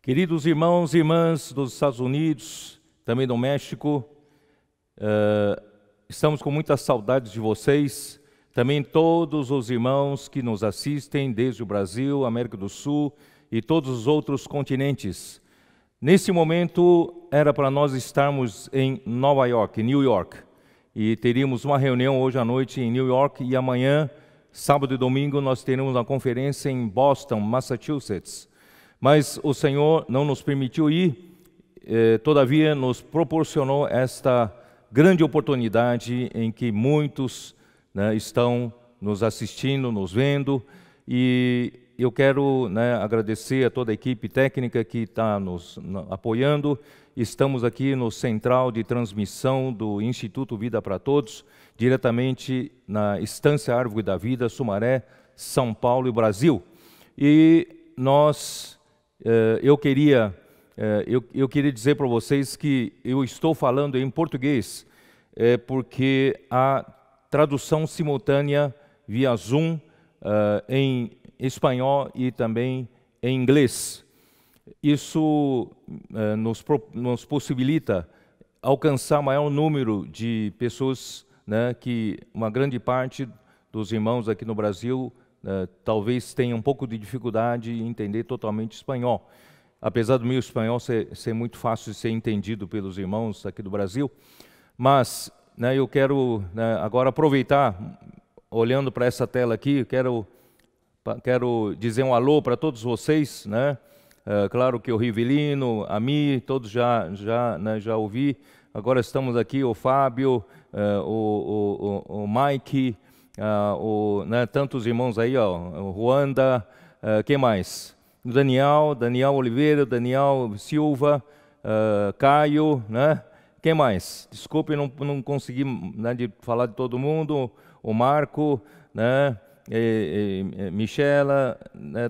Queridos irmãos e irmãs dos Estados Unidos, também do México, estamos com muitas saudades de vocês, também todos os irmãos que nos assistem desde o Brasil, América do Sul e todos os outros continentes. Nesse momento, era para nós estarmos em Nova York, New York, e teríamos uma reunião hoje à noite em New York, e amanhã, sábado e domingo, nós teremos uma conferência em Boston, Massachusetts. Mas o Senhor não nos permitiu ir, todavia nos proporcionou esta grande oportunidade em que muitos estão nos assistindo, nos vendo, e eu quero agradecer a toda a equipe técnica que está nos apoiando. Estamos aqui no central de transmissão do Instituto Vida para Todos, diretamente na Estância Árvore da Vida, Sumaré, São Paulo e Brasil. E eu queria dizer para vocês que eu estou falando em português, porque a tradução simultânea via Zoom em espanhol e também em inglês. Isso nos possibilita alcançar maior número de pessoas, que uma grande parte dos irmãos aqui no Brasil talvez tenha um pouco de dificuldade em entender totalmente espanhol. Apesar do meu espanhol ser muito fácil de ser entendido pelos irmãos aqui do Brasil, mas eu quero agora aproveitar, olhando para essa tela aqui, quero dizer um alô para todos vocês, claro que o Rivelino, a Mi, todos já ouvi. Agora estamos aqui, o Fábio, o Mike, tantos irmãos aí, o Ruanda, quem mais? Daniel Oliveira, Daniel Silva, Caio, quem mais? Desculpe, não consegui de falar de todo mundo, o Marco, Michela,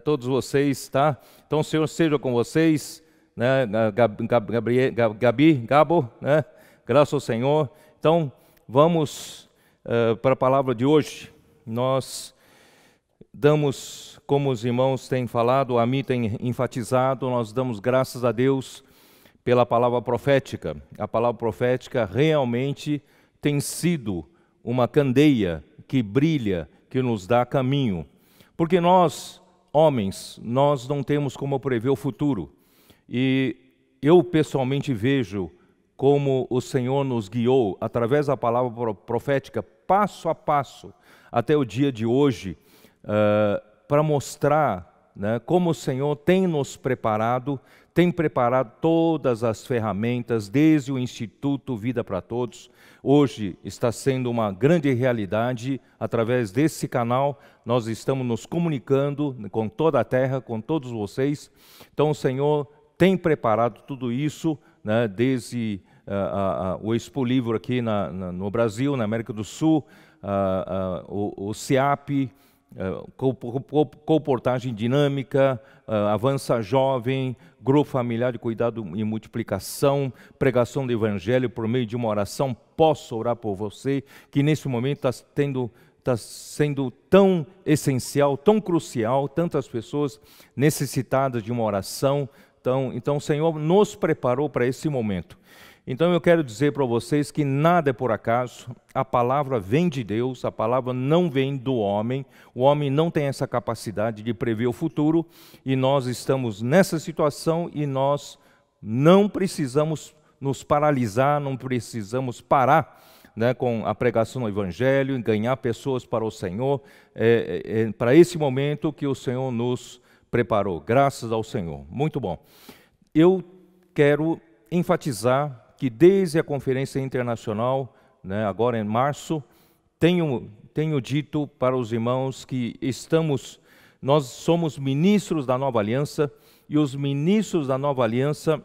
todos vocês, tá? Então o Senhor seja com vocês, Gabo, graças ao Senhor. Então vamos para a palavra de hoje. Nós damos, como os irmãos têm falado, a mim tem enfatizado, nós damos graças a Deus pela palavra profética. A palavra profética realmente tem sido uma candeia que brilha, que nos dá caminho. Porque nós, homens, nós não temos como prever o futuro. E eu pessoalmente vejo como o Senhor nos guiou através da palavra profética, passo a passo, até o dia de hoje, para mostrar como o Senhor tem nos preparado, tem preparado todas as ferramentas, desde o Instituto Vida para Todos. Hoje está sendo uma grande realidade, através desse canal, nós estamos nos comunicando com toda a terra, com todos vocês. Então o Senhor tem preparado tudo isso, desde o Expo Livro aqui no Brasil, na América do Sul, o CIAP, comportagem dinâmica, Avança Jovem, Grupo Familiar de Cuidado e Multiplicação, pregação do Evangelho por meio de uma oração. Posso orar por você, que nesse momento está sendo tão essencial, tão crucial, tantas pessoas necessitadas de uma oração. Então o Senhor nos preparou para esse momento. Então eu quero dizer para vocês que nada é por acaso, a palavra vem de Deus, a palavra não vem do homem, o homem não tem essa capacidade de prever o futuro, e nós estamos nessa situação e nós não precisamos nos paralisar, não precisamos parar com a pregação do Evangelho, ganhar pessoas para o Senhor, para esse momento que o Senhor nos preparou, graças ao Senhor. Muito bom. Eu quero enfatizar que desde a Conferência Internacional, agora em março, tenho dito para os irmãos que nós somos ministros da Nova Aliança, e os ministros da Nova Aliança,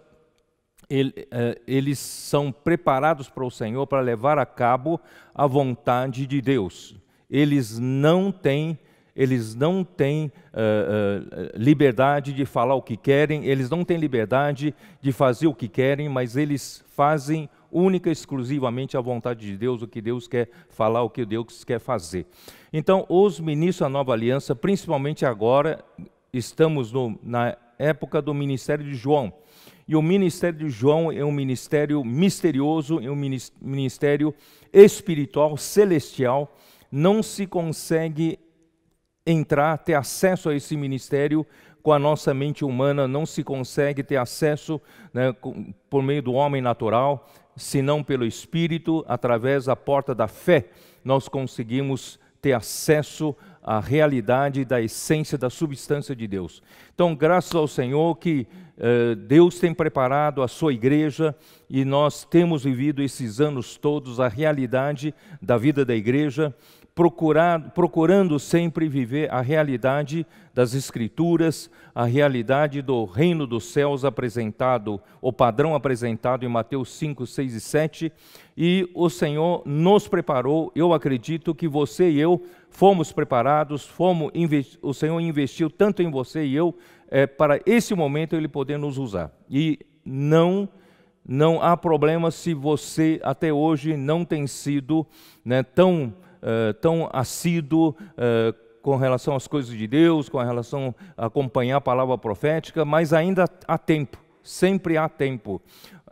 eles são preparados para o Senhor para levar a cabo a vontade de Deus. Eles não têm liberdade de falar o que querem, eles não têm liberdade de fazer o que querem, mas eles fazem única e exclusivamente a vontade de Deus, o que Deus quer falar, o que Deus quer fazer. Então, os ministros da Nova Aliança, principalmente agora, estamos na época do ministério de João. E o ministério de João é um ministério misterioso, é um ministério espiritual, celestial. Não se consegue entrar, ter acesso a esse ministério com a nossa mente humana, não se consegue ter acesso, né, por meio do homem natural, senão pelo Espírito, através da porta da fé, nós conseguimos ter acesso à realidade da essência, da substância de Deus. Então, graças ao Senhor que Deus tem preparado a sua igreja e nós temos vivido esses anos todos a realidade da vida da igreja, procurando sempre viver a realidade das Escrituras, a realidade do reino dos céus apresentado, o padrão apresentado em Mateus 5, 6 e 7, e o Senhor nos preparou. Eu acredito que você e eu fomos preparados, o Senhor investiu tanto em você e eu, para esse momento Ele poder nos usar. E não há problema se você até hoje não tem sido, né, tão assíduo com relação às coisas de Deus, com relação a acompanhar a palavra profética, mas ainda há tempo, sempre há tempo.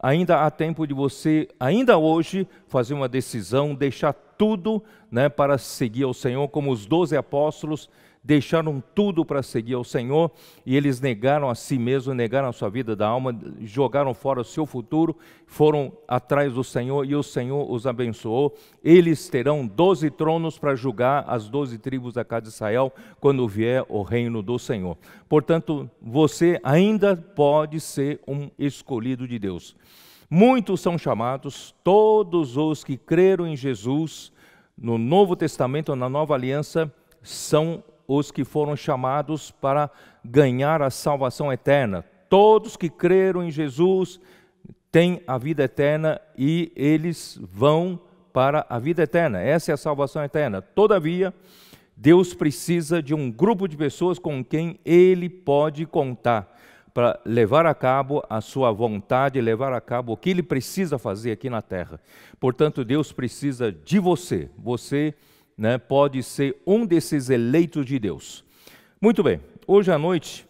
Ainda há tempo de você, ainda hoje, fazer uma decisão, deixar tudo, né, para seguir ao Senhor, como os 12 apóstolos deixaram tudo para seguir ao Senhor, e eles negaram a si mesmos, negaram a sua vida da alma, jogaram fora o seu futuro, foram atrás do Senhor, e o Senhor os abençoou. Eles terão 12 tronos para julgar as 12 tribos da casa de Israel, quando vier o reino do Senhor. Portanto, você ainda pode ser um escolhido de Deus. Muitos são chamados, todos os que creram em Jesus, no Novo Testamento, na Nova Aliança, são os que foram chamados para ganhar a salvação eterna. Todos que creram em Jesus têm a vida eterna e eles vão para a vida eterna. Essa é a salvação eterna. Todavia, Deus precisa de um grupo de pessoas com quem Ele pode contar para levar a cabo a sua vontade, levar a cabo o que Ele precisa fazer aqui na terra. Portanto, Deus precisa de você. Você, né, pode ser um desses eleitos de Deus. Muito bem, hoje à noite,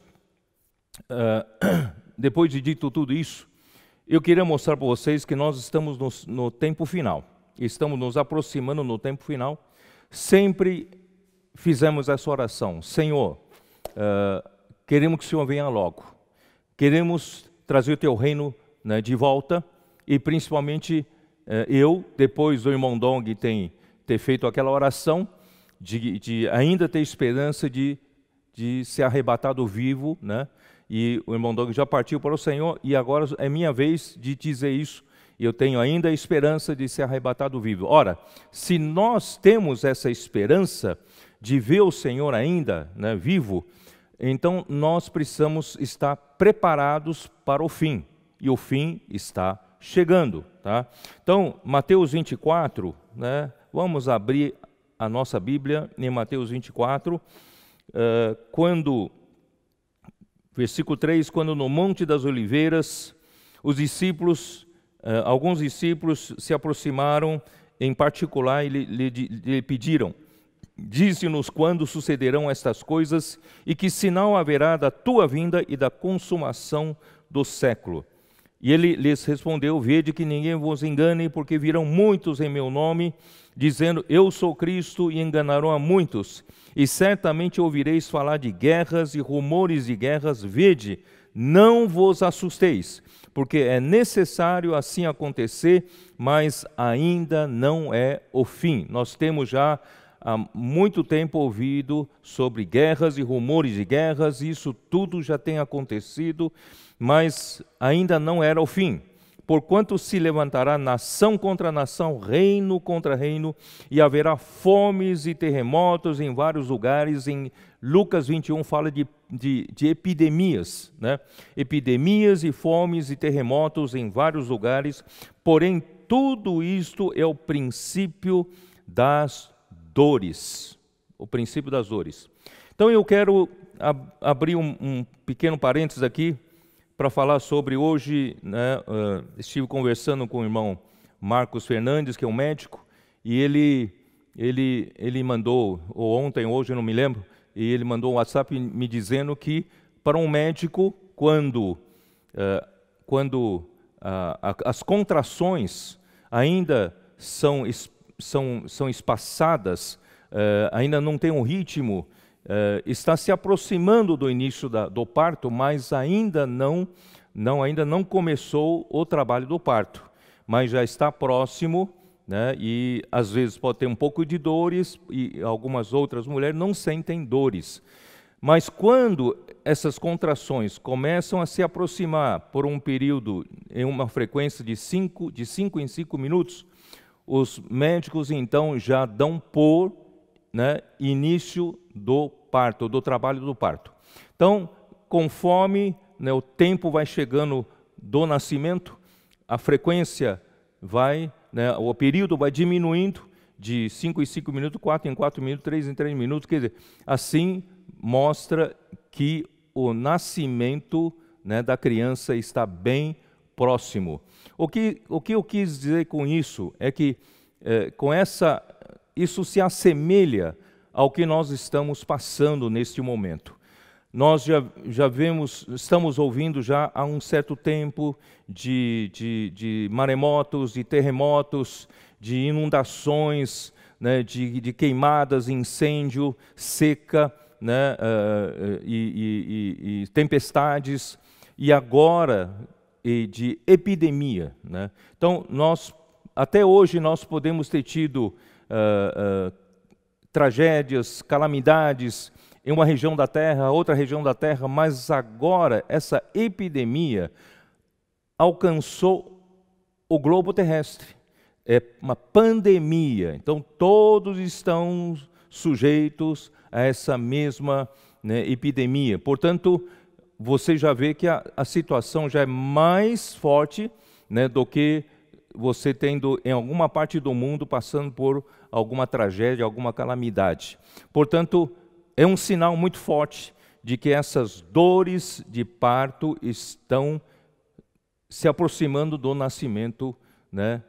depois de dito tudo isso, eu queria mostrar para vocês que nós estamos no tempo final. Estamos nos aproximando no tempo final. Sempre fizemos essa oração: Senhor, queremos que o Senhor venha logo. Queremos trazer o Teu reino, né, de volta, e principalmente eu, depois do irmão Dong ter feito aquela oração, de ainda ter esperança de ser arrebatado vivo, né? E o irmão Dong já partiu para o Senhor, e agora é minha vez de dizer isso. Eu tenho ainda a esperança de ser arrebatado vivo. Ora, se nós temos essa esperança de ver o Senhor ainda, né, vivo, então nós precisamos estar preparados para o fim, e o fim está chegando, tá? Então, Mateus 24, né? Vamos abrir a nossa Bíblia em Mateus 24, versículo 3, quando no Monte das Oliveiras, os discípulos, alguns discípulos se aproximaram em particular e lhe pediram: dize-nos quando sucederão estas coisas e que sinal haverá da tua vinda e da consumação do século. E ele lhes respondeu: vede que ninguém vos engane, porque virão muitos em meu nome, dizendo eu sou Cristo, e enganarão a muitos. E certamente ouvireis falar de guerras e rumores de guerras. Vede, não vos assusteis, porque é necessário assim acontecer, mas ainda não é o fim. Nós temos já há muito tempo ouvido sobre guerras e rumores de guerras, isso tudo já tem acontecido, mas ainda não era o fim. Porquanto se levantará nação contra nação, reino contra reino, e haverá fomes e terremotos em vários lugares. Em Lucas 21 fala de epidemias, né? Epidemias e fomes e terremotos em vários lugares, porém tudo isto é o princípio das dores, o princípio das dores. Então eu quero abrir um pequeno parênteses aqui para falar sobre hoje, né, estive conversando com o irmão Marcos Fernandes, que é um médico, e ele mandou, ou ontem, hoje, eu não me lembro, e ele mandou um WhatsApp me dizendo que para um médico quando as contrações ainda são espaçadas, ainda não tem um ritmo, está se aproximando do início do parto, mas ainda não começou o trabalho do parto, mas já está próximo, né? E às vezes pode ter um pouco de dores, e algumas outras mulheres não sentem dores. Mas quando essas contrações começam a se aproximar por um período, em uma frequência de 5 em 5 minutos, os médicos então já dão por, né, início do parto, do trabalho do parto. Então, conforme, né, o tempo vai chegando do nascimento, a frequência vai, né, o período vai diminuindo de 5 em 5 minutos, 4 em 4 minutos, 3 em 3 minutos, quer dizer, assim mostra que o nascimento, né, da criança está bem próximo. O que eu quis dizer com isso é que isso se assemelha ao que nós estamos passando neste momento. Nós já estamos ouvindo já há um certo tempo de maremotos, de terremotos, de inundações, né, de queimadas, incêndio, seca, né, e tempestades, e agora de epidemia, né? Então, até hoje nós podemos ter tido tragédias, calamidades em uma região da Terra, outra região da Terra, mas agora essa epidemia alcançou o globo terrestre. É uma pandemia, então todos estão sujeitos a essa mesma, né, epidemia. Portanto, você já vê que a situação já é mais forte, né, do que você tendo em alguma parte do mundo passando por alguma tragédia, alguma calamidade. Portanto, é um sinal muito forte de que essas dores de parto estão se aproximando do nascimento, né,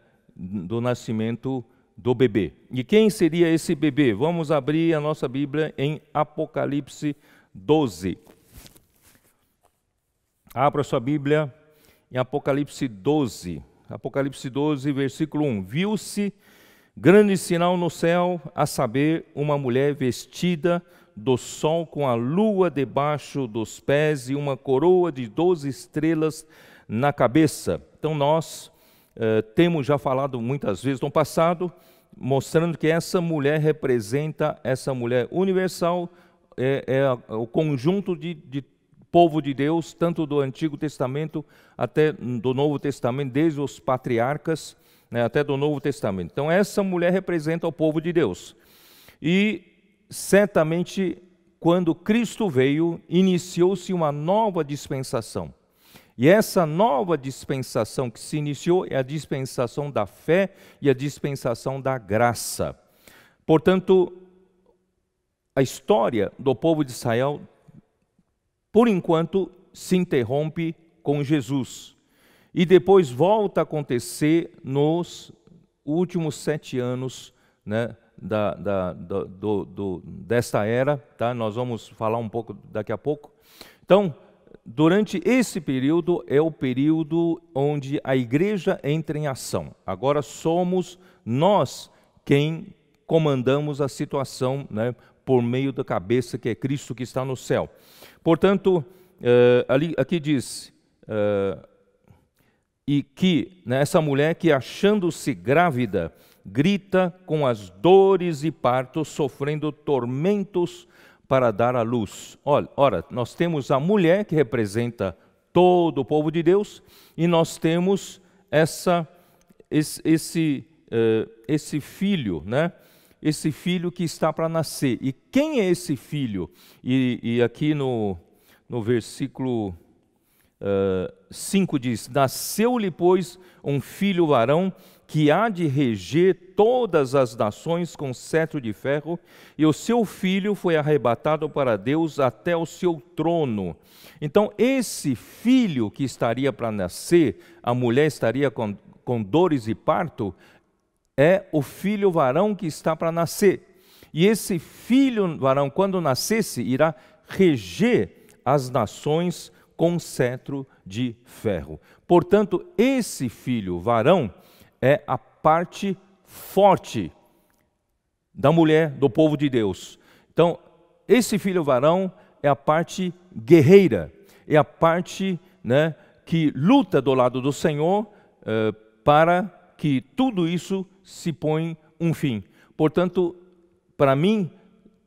do bebê. E quem seria esse bebê? Vamos abrir a nossa Bíblia em Apocalipse 12. Abra sua Bíblia em Apocalipse 12. Apocalipse 12, versículo 1. Viu-se grande sinal no céu, a saber, uma mulher vestida do sol com a lua debaixo dos pés e uma coroa de 12 estrelas na cabeça. Então nós temos já falado muitas vezes no passado, mostrando que essa mulher representa, essa mulher universal, o conjunto de povo de Deus, tanto do Antigo Testamento até do Novo Testamento, desde os patriarcas, né, até do Novo Testamento. Então essa mulher representa o povo de Deus. E certamente, quando Cristo veio, iniciou-se uma nova dispensação. E essa nova dispensação que se iniciou é a dispensação da fé e a dispensação da graça. Portanto, a história do povo de Israel, por enquanto, se interrompe com Jesus. E depois volta a acontecer nos últimos 7 anos, né, desta era, tá? Nós vamos falar um pouco daqui a pouco. Então, durante esse período é o período onde a igreja entra em ação. Agora somos nós quem comandamos a situação, né, por meio da cabeça que é Cristo que está no céu. Portanto, aqui diz, e que, né, essa mulher que achando-se grávida, grita com as dores e partos, sofrendo tormentos para dar à luz. Ora, nós temos a mulher que representa todo o povo de Deus, e nós temos esse filho, né? Esse filho que está para nascer. E quem é esse filho? E aqui no versículo 5 diz: nasceu-lhe, pois, um filho varão, que há de reger todas as nações com cetro de ferro, e o seu filho foi arrebatado para Deus até o seu trono. Então, esse filho que estaria para nascer, a mulher estaria com dores de parto, é o filho varão que está para nascer. E esse filho varão, quando nascesse, irá reger as nações com cetro de ferro. Portanto, esse filho varão é a parte forte da mulher, do povo de Deus. Então, esse filho varão é a parte guerreira, é a parte, né, que luta do lado do Senhor para que tudo isso se põe um fim. Portanto, para mim,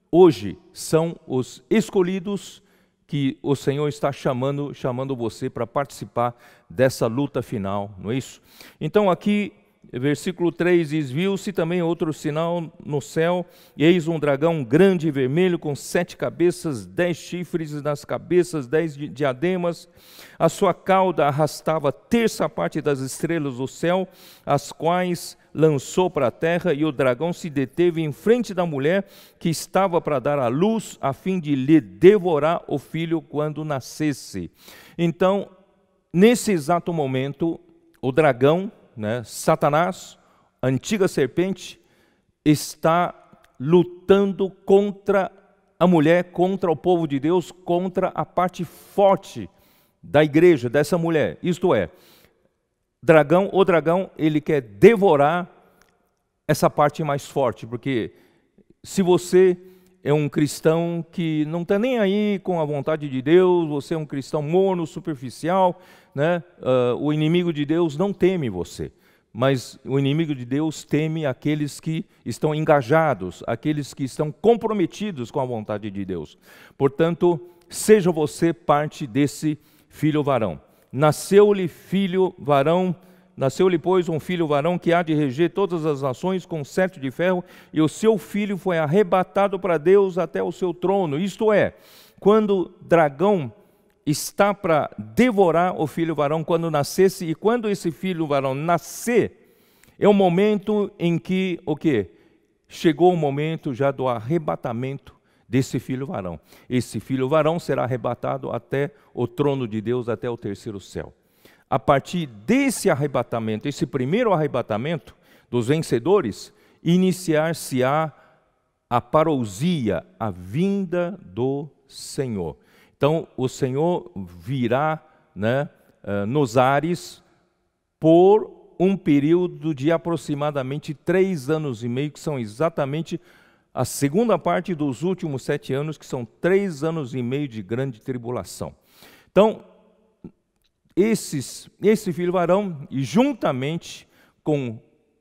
hoje são os escolhidos que o Senhor está chamando você para participar dessa luta final, não é isso? Então aqui, versículo 3 diz, viu-se também outro sinal no céu, e eis um dragão grande e vermelho, com 7 cabeças, 10 chifres, e nas cabeças 10 diademas. A sua cauda arrastava a terça parte das estrelas do céu, as quais lançou para a terra, e o dragão se deteve em frente da mulher que estava para dar à luz, a fim de lhe devorar o filho quando nascesse. Então, nesse exato momento, o dragão, né, Satanás, a antiga serpente, está lutando contra a mulher, contra o povo de Deus, contra a parte forte da igreja, dessa mulher. Isto é, o dragão, ele quer devorar essa parte mais forte, porque se você é um cristão que não está nem aí com a vontade de Deus, você é um cristão morno, superficial, né? O inimigo de Deus não teme você, mas o inimigo de Deus teme aqueles que estão engajados, aqueles que estão comprometidos com a vontade de Deus. Portanto, seja você parte desse filho varão. Nasceu-lhe, pois, um filho varão que há de reger todas as nações com cetro de ferro, e o seu filho foi arrebatado para Deus até o seu trono. Isto é, quando o dragão está para devorar o filho varão quando nascesse, e quando esse filho varão nascer, é o momento em que, o quê? Chegou o momento já do arrebatamento desse filho varão. Esse filho varão será arrebatado até o trono de Deus, até o terceiro céu. A partir desse arrebatamento, esse primeiro arrebatamento dos vencedores, iniciar-se-á a parousia, a vinda do Senhor. Então, o Senhor virá, né, nos ares por um período de aproximadamente 3 anos e meio, que são exatamente a segunda parte dos últimos 7 anos, que são 3 anos e meio de grande tribulação. Então, esse filho varão, e juntamente com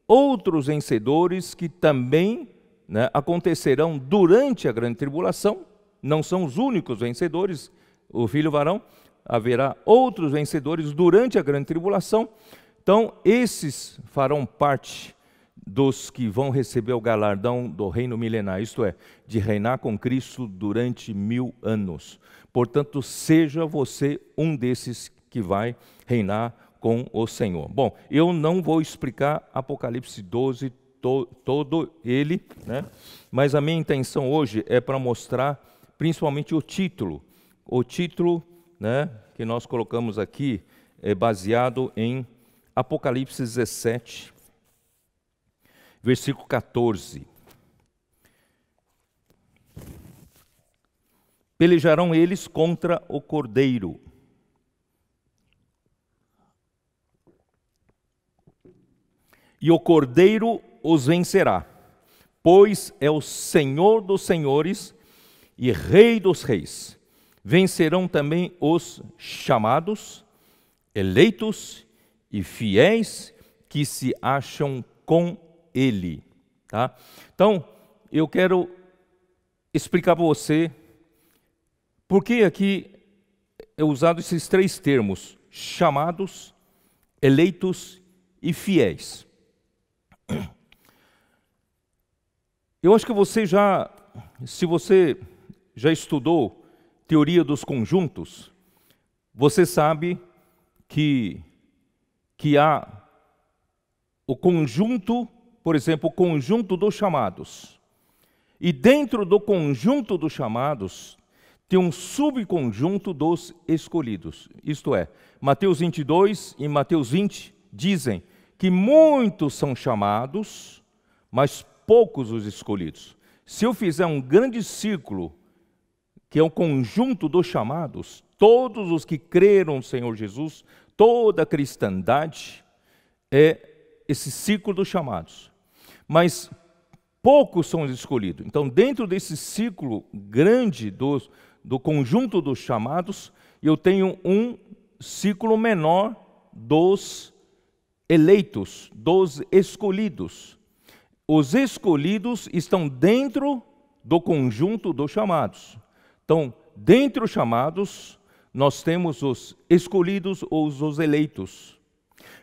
outros vencedores que também, né, acontecerão durante a grande tribulação, não são os únicos vencedores, o filho varão, haverá outros vencedores durante a grande tribulação. Então, esses farão parte dos que vão receber o galardão do reino milenar, isto é, de reinar com Cristo durante 1000 anos. Portanto, seja você um desses que vai reinar com o Senhor. Bom, eu não vou explicar Apocalipse 12 todo ele, né? Mas a minha intenção hoje é para mostrar principalmente o título. O título, né, que nós colocamos aqui é baseado em Apocalipse 17, versículo 14. Pelejarão eles contra o Cordeiro, e o Cordeiro os vencerá, pois é o Senhor dos senhores e Rei dos reis. Vencerão também os chamados, eleitos e fiéis que se acham com ele. Tá? Então, eu quero explicar para você por que aqui é usado esses 3 termos, chamados, eleitos e fiéis. Eu acho que se você já estudou teoria dos conjuntos, você sabe que há o conjunto, por exemplo, o conjunto dos chamados. E dentro do conjunto dos chamados, tem um subconjunto dos escolhidos. Isto é, Mateus 22 e Mateus 20 dizem que muitos são chamados, mas poucos os escolhidos. Se eu fizer um grande círculo que é o conjunto dos chamados, todos os que creram no Senhor Jesus, toda a cristandade, é esse ciclo dos chamados. Mas poucos são os escolhidos. Então, dentro desse ciclo grande do conjunto dos chamados, eu tenho um ciclo menor dos eleitos, dos escolhidos. Os escolhidos estão dentro do conjunto dos chamados. Então, dentre os chamados, nós temos os escolhidos ou os eleitos.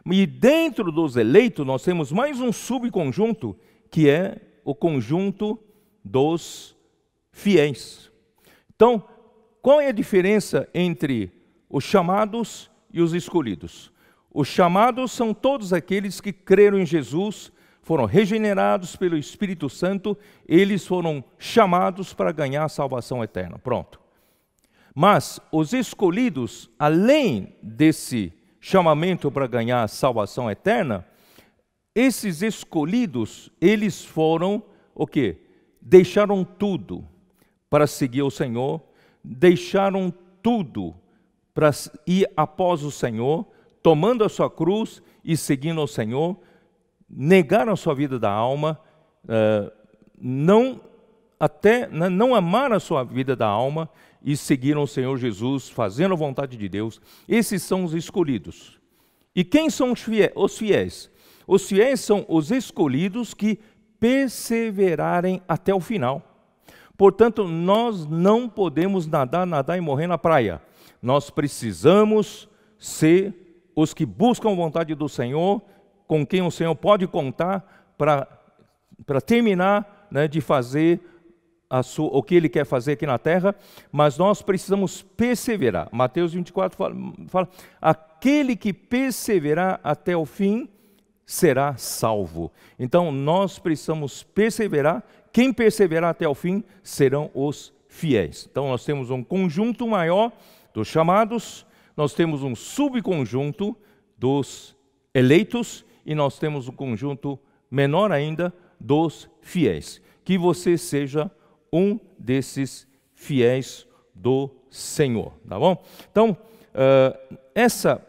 E dentro dos eleitos, nós temos mais um subconjunto, que é o conjunto dos fiéis. Então, qual é a diferença entre os chamados e os escolhidos? Os chamados são todos aqueles que creram em Jesus, foram regenerados pelo Espírito Santo, eles foram chamados para ganhar a salvação eterna. Pronto. Mas os escolhidos, além desse chamamento para ganhar a salvação eterna, esses escolhidos, eles foram o quê? Deixaram tudo para seguir o Senhor, deixaram tudo para ir após o Senhor, tomando a sua cruz e seguindo o Senhor, negaram a sua vida da alma, não amaram a sua vida da alma e seguiram o Senhor Jesus, fazendo a vontade de Deus. Esses são os escolhidos. E quem são os fiéis? Os fiéis são os escolhidos que perseverarem até o final. Portanto, nós não podemos nadar e morrer na praia. Nós precisamos ser os que buscam a vontade do Senhor, com quem o Senhor pode contar para terminar, né, de fazer o que Ele quer fazer aqui na terra, mas nós precisamos perseverar. Mateus 24 fala aquele que perseverar até o fim será salvo. Então, nós precisamos perseverar. Quem perseverar até o fim serão os fiéis. Então, nós temos um conjunto maior dos chamados, nós temos um subconjunto dos eleitos e nós temos um conjunto menor ainda dos fiéis. Que você seja um desses fiéis do Senhor, tá bom? Então, essa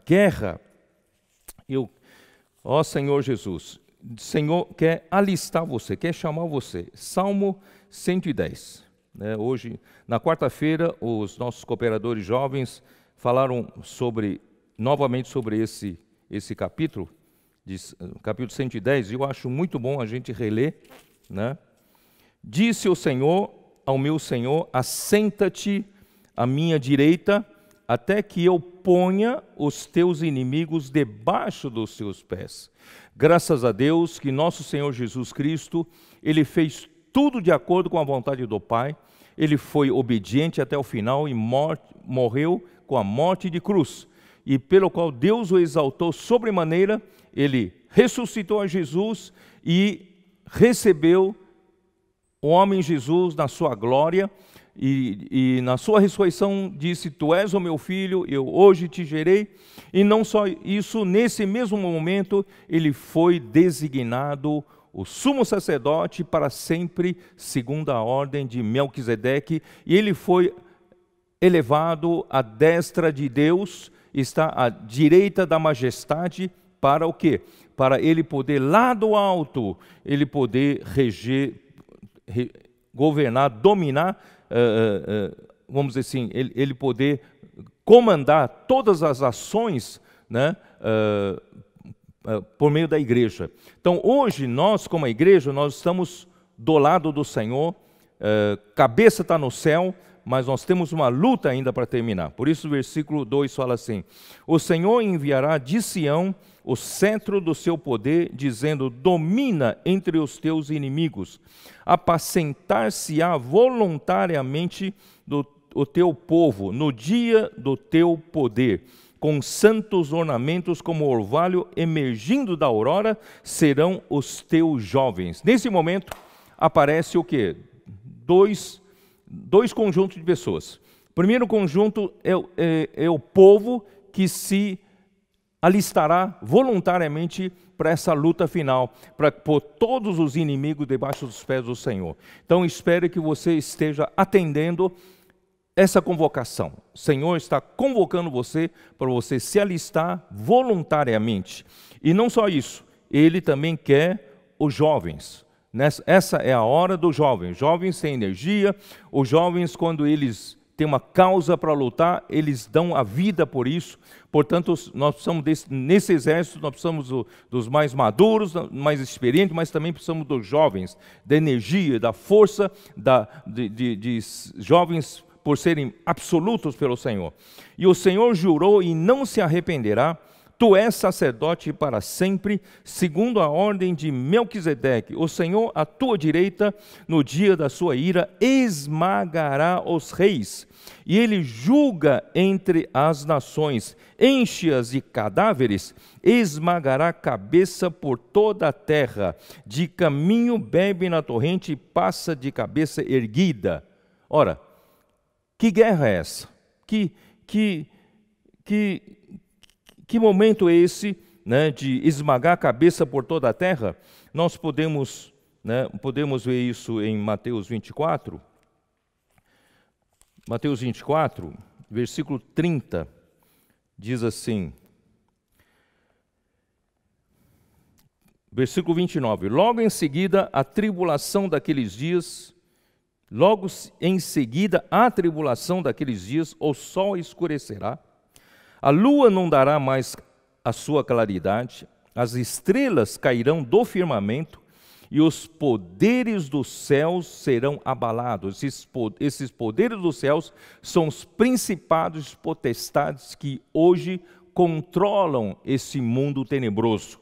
guerra, ó Senhor Jesus, o Senhor quer alistar você, quer chamar você. Salmo 110. Né? Hoje, na quarta-feira, os nossos cooperadores jovens falaram novamente sobre esse capítulo, capítulo 110, e eu acho muito bom a gente reler, né? Disse o Senhor ao meu Senhor, assenta-te à minha direita, até que eu ponha os teus inimigos debaixo dos teus pés. Graças a Deus que nosso Senhor Jesus Cristo, Ele fez tudo de acordo com a vontade do Pai, Ele foi obediente até o final e morreu com a morte de cruz, e pelo qual Deus o exaltou sobremaneira, Ele ressuscitou a Jesus e recebeu o homem Jesus na sua glória, e na sua ressurreição disse, tu és o meu filho, eu hoje te gerei. E não só isso, nesse mesmo momento, ele foi designado o sumo sacerdote para sempre, segundo a ordem de Melquisedeque, e ele foi elevado à destra de Deus, está à direita da majestade, para o quê? Para ele poder, lá do alto, ele poder reger, governar, dominar, vamos dizer assim, ele poder comandar todas as ações, né, por meio da igreja. Então, hoje, nós, como a igreja, nós estamos do lado do Senhor, cabeça está no céu, mas nós temos uma luta ainda para terminar. Por isso o versículo 2 fala assim, o Senhor enviará de Sião o cetro do seu poder, dizendo, domina entre os teus inimigos, apacentar-se-á voluntariamente o teu povo, no dia do teu poder, com santos ornamentos como orvalho emergindo da aurora, serão os teus jovens. Nesse momento, aparece o quê? Dois conjuntos de pessoas. O primeiro conjunto é o povo que se alistará voluntariamente para essa luta final, para pôr todos os inimigos debaixo dos pés do Senhor. Então, espero que você esteja atendendo essa convocação. O Senhor está convocando você para você se alistar voluntariamente. E não só isso, Ele também quer os jovens. Essa é a hora dos jovens. Jovens têm energia, os jovens, quando eles têm uma causa para lutar, eles dão a vida por isso. Portanto, nós precisamos, nesse exército, nós precisamos dos mais maduros, mais experientes, mas também precisamos dos jovens, da energia, da força, de jovens por serem absolutos pelo Senhor. E o Senhor jurou e não se arrependerá: tu és sacerdote para sempre, segundo a ordem de Melquisedeque. O Senhor, à tua direita, no dia da sua ira, esmagará os reis, e ele julga entre as nações, enche-as de cadáveres, esmagará a cabeça por toda a terra. De caminho bebe na torrente e passa de cabeça erguida. Ora, que guerra é essa? Que momento é esse, né, de esmagar a cabeça por toda a terra? Nós podemos ver isso em Mateus 24. Mateus 24, versículo 30, diz assim, versículo 29, logo em seguida a tribulação daqueles dias, o sol escurecerá, a lua não dará mais a sua claridade, as estrelas cairão do firmamento e os poderes dos céus serão abalados. Esses poderes dos céus são os principados e potestades que hoje controlam esse mundo tenebroso.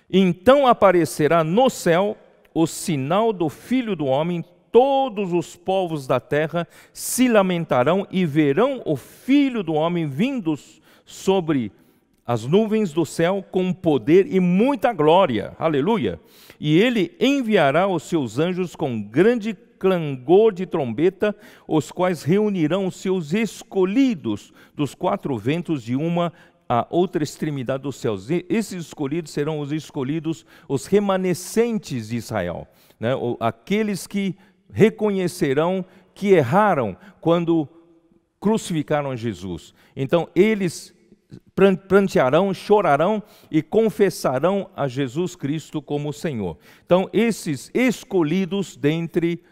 Então aparecerá no céu o sinal do Filho do Homem. Todos os povos da terra se lamentarão e verão o Filho do Homem vindo sobre as nuvens do céu com poder e muita glória. Aleluia! E ele enviará os seus anjos com grande clangor de trombeta, os quais reunirão os seus escolhidos dos quatro ventos de uma a outra extremidade dos céus. E esses escolhidos serão os escolhidos, os remanescentes de Israel, né? Aqueles que reconhecerão que erraram quando crucificaram Jesus. Então, eles prantearão, chorarão e confessarão a Jesus Cristo como Senhor. Então, esses escolhidos dentre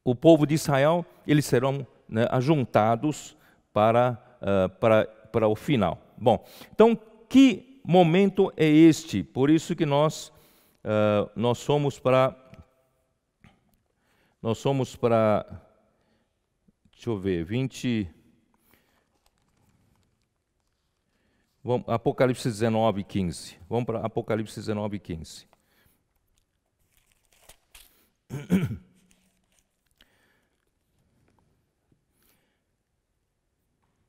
o povo de Israel, eles serão, né, ajuntados para o final. Bom, então, que momento é este? Por isso que nós somos para, deixa eu ver, Apocalipse 19, 15. Vamos para Apocalipse 19, 15.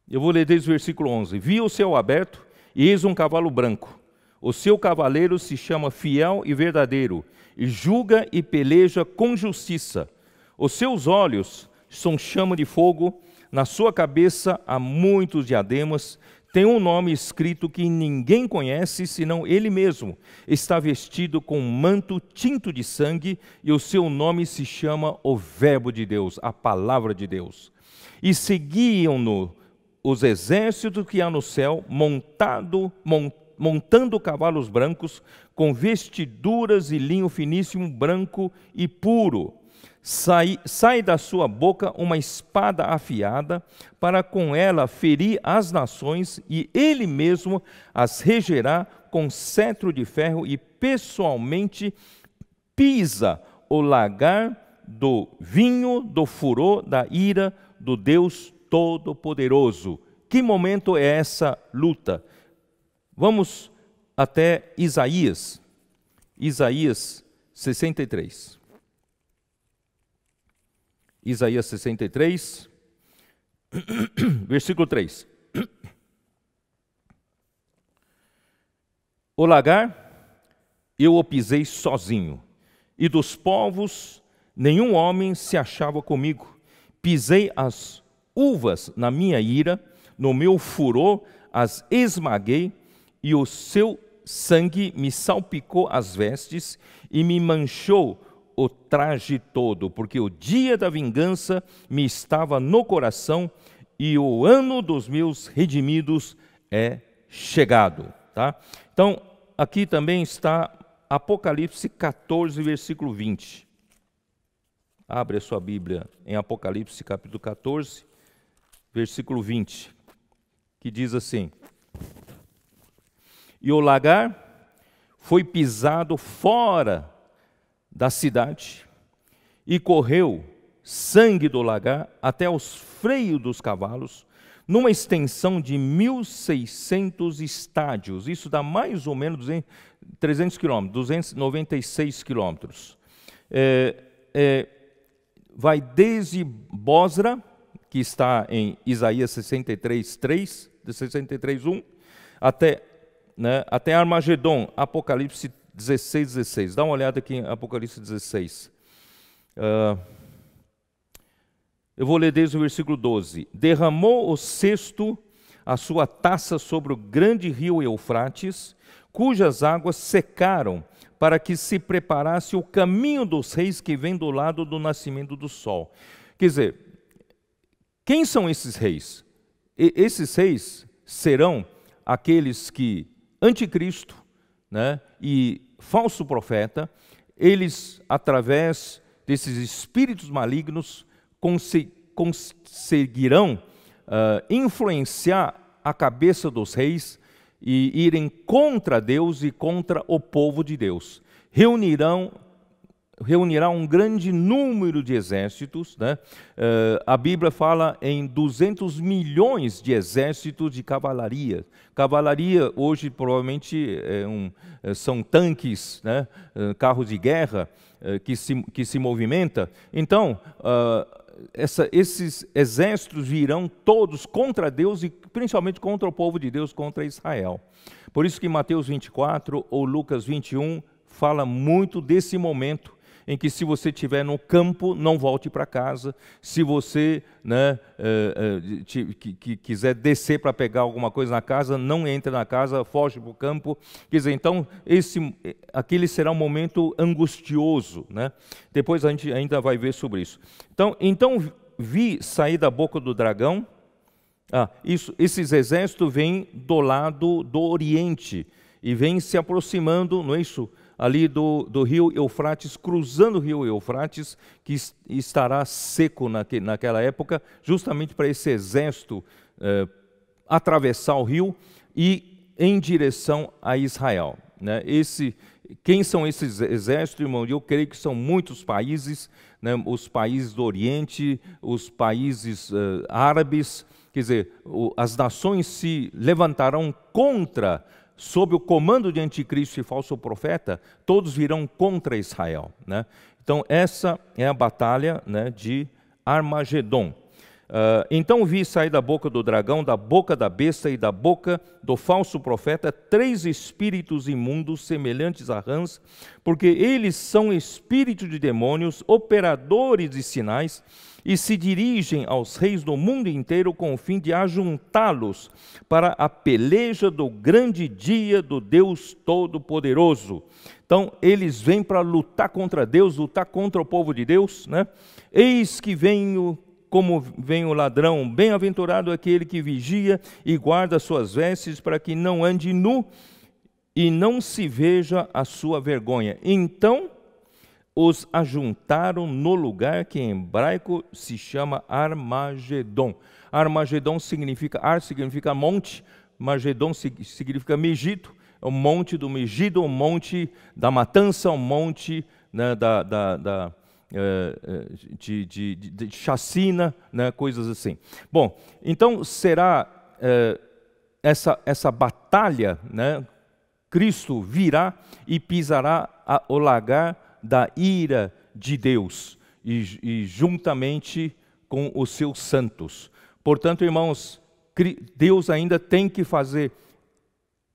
Eu vou ler desde o versículo 11. Vi o céu aberto, e eis um cavalo branco. O seu cavaleiro se chama Fiel e Verdadeiro, e julga e peleja com justiça. Os seus olhos são chama de fogo, na sua cabeça há muitos diademas, tem um nome escrito que ninguém conhece, senão ele mesmo. Está vestido com um manto tinto de sangue, e o seu nome se chama o Verbo de Deus, a Palavra de Deus. E seguiam-no os exércitos que há no céu, montando cavalos brancos, com vestiduras de linho finíssimo, branco e puro. Sai da sua boca uma espada afiada, para com ela ferir as nações, e ele mesmo as regerá com cetro de ferro, e pessoalmente pisa o lagar do vinho do furor da ira do Deus Todo-Poderoso. Que momento é essa luta? Vamos até Isaías 63. Isaías 63, versículo 3. O lagar eu o pisei sozinho, e dos povos nenhum homem se achava comigo. Pisei as uvas na minha ira, no meu furor as esmaguei, e o seu sangue me salpicou as vestes e me manchou o traje todo, porque o dia da vingança me estava no coração e o ano dos meus redimidos é chegado. Tá? Então, aqui também está Apocalipse 14, versículo 20. Abre a sua Bíblia em Apocalipse capítulo 14, versículo 20, que diz assim: e o lagar foi pisado fora da cidade, e correu sangue do lagar até os freios dos cavalos, numa extensão de 1.600 estádios. Isso dá mais ou menos 300 quilômetros, 296 quilômetros. Vai desde Bosra, que está em Isaías 63:3, 63:1, até Armagedon, Apocalipse 16:16. Dá uma olhada aqui em Apocalipse 16. Eu vou ler desde o versículo 12. Derramou o cesto a sua taça sobre o grande rio Eufrates, cujas águas secaram, para que se preparasse o caminho dos reis que vem do lado do nascimento do sol. Quer dizer, quem são esses reis? Esses reis serão aqueles que, anticristo, né, e falso profeta, eles, através desses espíritos malignos, conseguirão influenciar a cabeça dos reis e irem contra Deus e contra o povo de Deus. Reunirá um grande número de exércitos, né? A Bíblia fala em 200 milhões de exércitos de cavalaria. Cavalaria hoje provavelmente são tanques, né? Carros de guerra que se movimenta. Então, esses exércitos virão todos contra Deus e principalmente contra o povo de Deus, contra Israel. Por isso que Mateus 24 ou Lucas 21 fala muito desse momento em que, se você estiver no campo, não volte para casa. Se você, né, quiser descer para pegar alguma coisa na casa, não entre na casa, foge para o campo. Quer dizer, então, aquele será um momento angustioso, né? Depois a gente ainda vai ver sobre isso. Então vi sair da boca do dragão. Esses exércitos vêm do lado do Oriente e vêm se aproximando, não é isso? Ali do rio Eufrates, cruzando o rio Eufrates, que estará seco naquela época, justamente para esse exército atravessar o rio e em direção a Israel, né? Quem são esses exércitos, irmão? Eu creio que são muitos países, né? Os países do Oriente, os países árabes, quer dizer, as nações se levantarão sob o comando de anticristo e falso profeta, todos virão contra Israel, né? Então, essa é a batalha, né, de Armagedon. Então vi sair da boca do dragão, da boca da besta e da boca do falso profeta 3 espíritos imundos semelhantes a rãs, porque eles são espíritos de demônios, operadores de sinais, e se dirigem aos reis do mundo inteiro com o fim de ajuntá-los para a peleja do grande dia do Deus Todo-Poderoso. Então, eles vêm para lutar contra Deus, lutar contra o povo de Deus, né? Eis que venho como vem o ladrão, bem-aventurado aquele que vigia e guarda suas vestes para que não ande nu e não se veja a sua vergonha. Então os ajuntaram no lugar que em hebraico se chama Armagedon. Armagedon significa monte, Magedon significa Megiddo, é o monte do Megiddo, o monte da matança, o monte, né, de chacina, né, coisas assim. Bom, então será essa batalha, né? Cristo virá e pisará o lagar da ira de Deus e juntamente com os seus santos. Portanto, irmãos, Deus ainda tem que fazer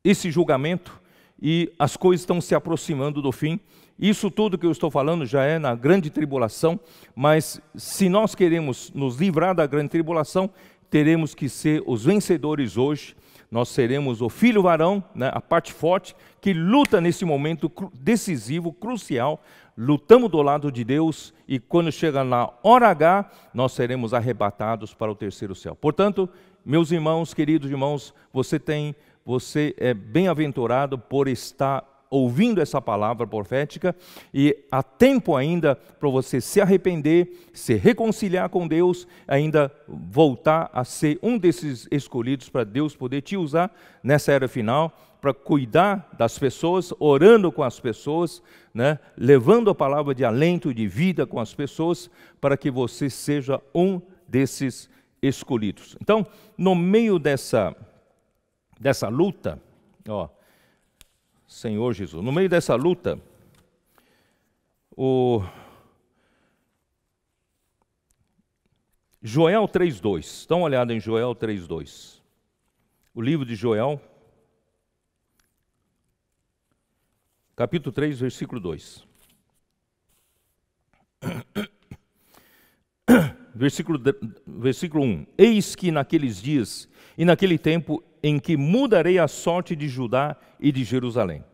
esse julgamento e as coisas estão se aproximando do fim. Isso tudo que eu estou falando já é na grande tribulação, mas se nós queremos nos livrar da grande tribulação, teremos que ser os vencedores hoje. nós seremos o filho varão, né, a parte forte, que luta nesse momento decisivo, crucial. Lutamos do lado de Deus e quando chega na hora H, nós seremos arrebatados para o terceiro céu. Portanto, meus irmãos, queridos irmãos, você é bem-aventurado por estar ouvindo essa palavra profética e há tempo ainda para você se arrepender, se reconciliar com Deus, ainda voltar a ser um desses escolhidos para Deus poder te usar nessa era final, para cuidar das pessoas, orando com as pessoas, né? Levando a palavra de alento e de vida com as pessoas, para que você seja um desses escolhidos. Então, no meio dessa luta, Senhor Jesus, no meio dessa luta, o Joel 3:2, dá uma olhada em Joel 3:2, o livro de Joel, capítulo 3, versículo 2. Versículo 1. Eis que naqueles dias e naquele tempo em que mudarei a sorte de Judá e de Jerusalém,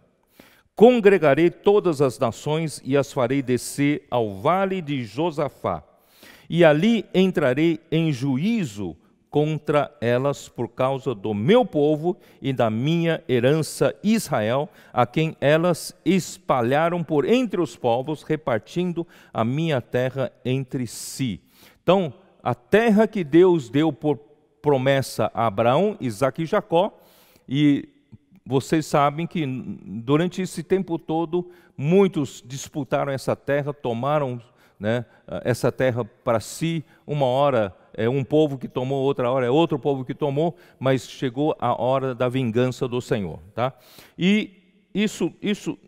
congregarei todas as nações e as farei descer ao vale de Josafá, e ali entrarei em juízo contra elas por causa do meu povo e da minha herança Israel, a quem elas espalharam por entre os povos, repartindo a minha terra entre si. Então, a terra que Deus deu por promessa a Abraão, Isaque e Jacó, e vocês sabem que durante esse tempo todo, muitos disputaram essa terra, tomaram, né, essa terra para si. Uma hora é um povo que tomou, outra hora é outro povo que tomou, mas chegou a hora da vingança do Senhor. Tá? E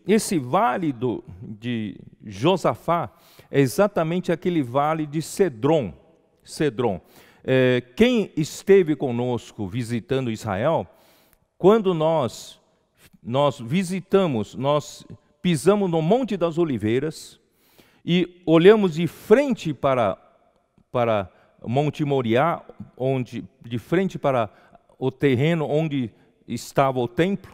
esse vale de Josafá é exatamente aquele vale de Cedron. Quem esteve conosco visitando Israel, quando nós visitamos, nós pisamos no Monte das Oliveiras e olhamos de frente para Monte Moriá, de frente para o terreno onde estava o templo,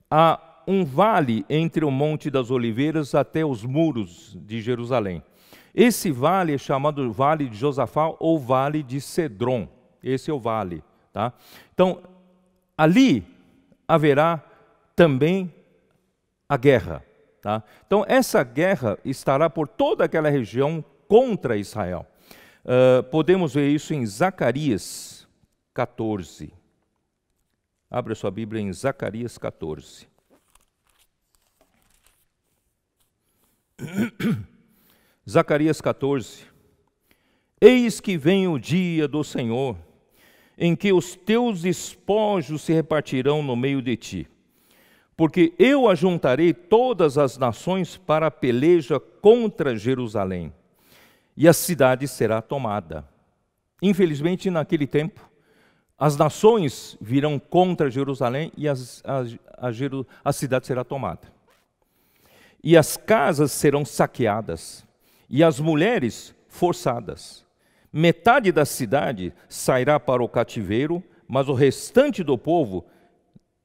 há um vale entre o Monte das Oliveiras até os muros de Jerusalém. Esse vale é chamado Vale de Josafá ou Vale de Cedron. Esse é o vale. Tá? Então, ali haverá também a guerra. Tá? Então, essa guerra estará por toda aquela região contra Israel. Podemos ver isso em Zacarias 14. Abra sua Bíblia em Zacarias 14. Zacarias 14. Eis que vem o dia do Senhor, em que os teus despojos se repartirão no meio de ti. Porque eu ajuntarei todas as nações para a peleja contra Jerusalém, e a cidade será tomada. Infelizmente, naquele tempo, as nações virão contra Jerusalém e a cidade será tomada. E as casas serão saqueadas, e as mulheres forçadas. Metade da cidade sairá para o cativeiro, mas o restante do povo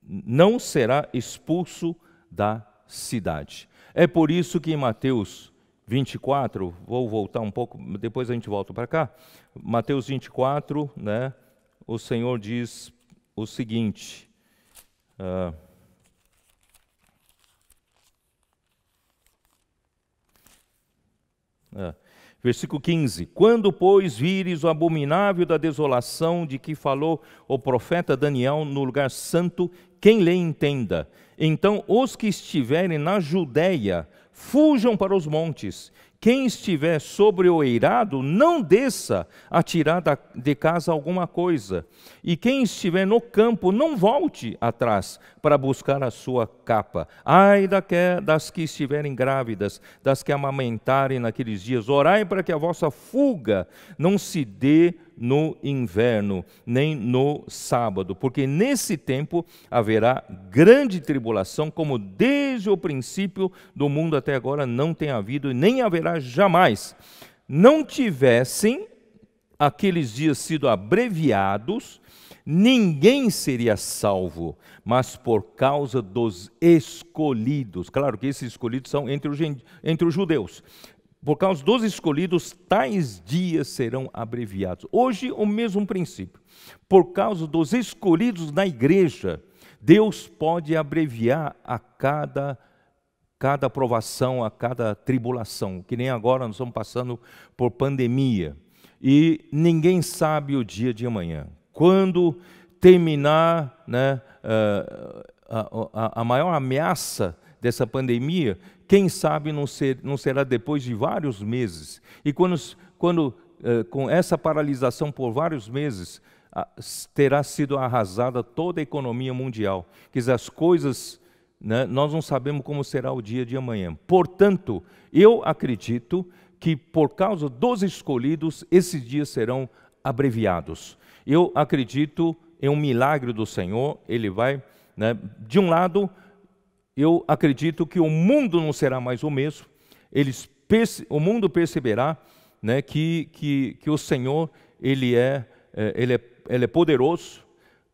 não será expulso da cidade. É por isso que em Mateus 24, vou voltar um pouco, depois a gente volta para cá. Mateus 24, né, o Senhor diz o seguinte... Versículo 15. Quando, pois, vires o abominável da desolação de que falou o profeta Daniel no lugar santo, quem lhe entenda? Então os que estiverem na Judéia fujam para os montes. Quem estiver sobre o eirado, não desça a tirar de casa alguma coisa. E quem estiver no campo, não volte atrás para buscar a sua capa. Ai das que estiverem grávidas, das que amamentarem naqueles dias. Orai para que a vossa fuga não se dê no inverno, nem no sábado, porque nesse tempo haverá grande tribulação, como desde o princípio do mundo até agora não tem havido e nem haverá jamais. Não tivessem aqueles dias sido abreviados, ninguém seria salvo, mas por causa dos escolhidos. Claro que esses escolhidos são entre os judeus. Por causa dos escolhidos, tais dias serão abreviados. Hoje, o mesmo princípio. Por causa dos escolhidos na igreja, Deus pode abreviar a cada provação, a cada tribulação. Que nem agora nós estamos passando por pandemia. E ninguém sabe o dia de amanhã. Quando terminar, né, a maior ameaça dessa pandemia, quem sabe não será depois de vários meses. E quando com essa paralisação por vários meses, terá sido arrasada toda a economia mundial. Quer dizer, as coisas, né, nós não sabemos como será o dia de amanhã. Portanto, eu acredito que por causa dos escolhidos, esses dias serão abreviados. Eu acredito em um milagre do Senhor. Ele vai, né, de um lado, eu acredito que o mundo não será mais o mesmo. O mundo perceberá, né, que o Senhor ele é poderoso.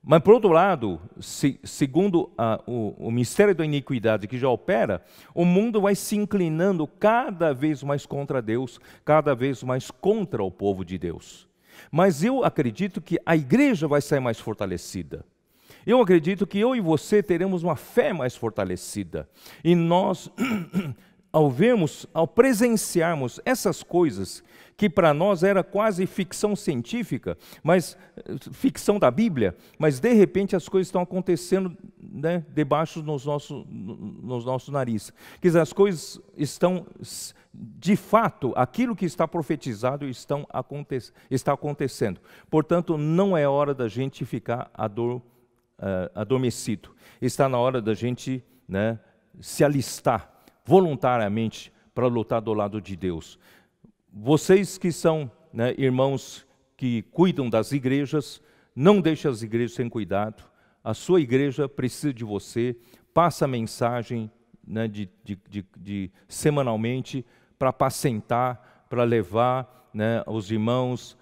Mas, por outro lado, segundo o mistério da iniquidade que já opera, o mundo vai se inclinando cada vez mais contra Deus, cada vez mais contra o povo de Deus. Mas eu acredito que a igreja vai sair mais fortalecida. Eu acredito que eu e você teremos uma fé mais fortalecida. E nós, ao presenciarmos essas coisas, que para nós era quase ficção científica, mas ficção da Bíblia, mas de repente as coisas estão acontecendo, né, debaixo nos nossos narizes. Quer dizer, as coisas estão, de fato, aquilo que está profetizado está acontecendo. Portanto, não é hora da gente ficar adormecido. Está na hora da gente, né, se alistar voluntariamente para lutar do lado de Deus. Vocês que são, né, irmãos que cuidam das igrejas, não deixem as igrejas sem cuidado. A sua igreja precisa de você. Passa a mensagem, né, semanalmente para apacentar, para levar, né, aos irmãos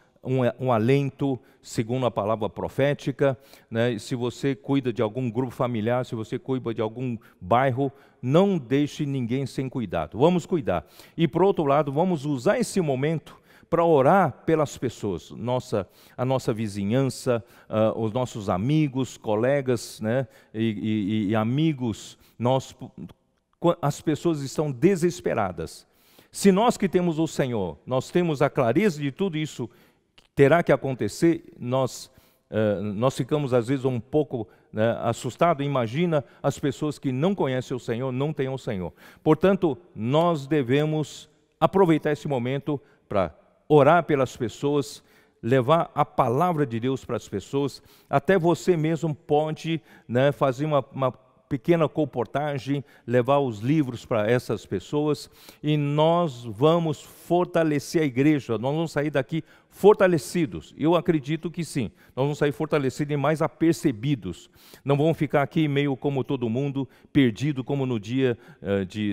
um alento, segundo a palavra profética, né? Se você cuida de algum grupo familiar, se você cuida de algum bairro, não deixe ninguém sem cuidado. Vamos cuidar. E, por outro lado, vamos usar esse momento para orar pelas pessoas, a nossa vizinhança, os nossos amigos, colegas, né? e amigos. As pessoas estão desesperadas. Se nós que temos o Senhor, nós temos a clareza de tudo isso terá que acontecer, nós ficamos às vezes um pouco, né, assustados. Imagina as pessoas que não conhecem o Senhor, não têm o Senhor. Portanto, nós devemos aproveitar esse momento para orar pelas pessoas, levar a palavra de Deus para as pessoas. Até você mesmo pode, né, fazer uma pequena comportagem, levar os livros para essas pessoas, e nós vamos fortalecer a igreja. Nós vamos sair daqui fortalecidos. Eu acredito que sim. Nós vamos sair fortalecidos e mais apercebidos. Não vamos ficar aqui meio como todo mundo, perdido como no dia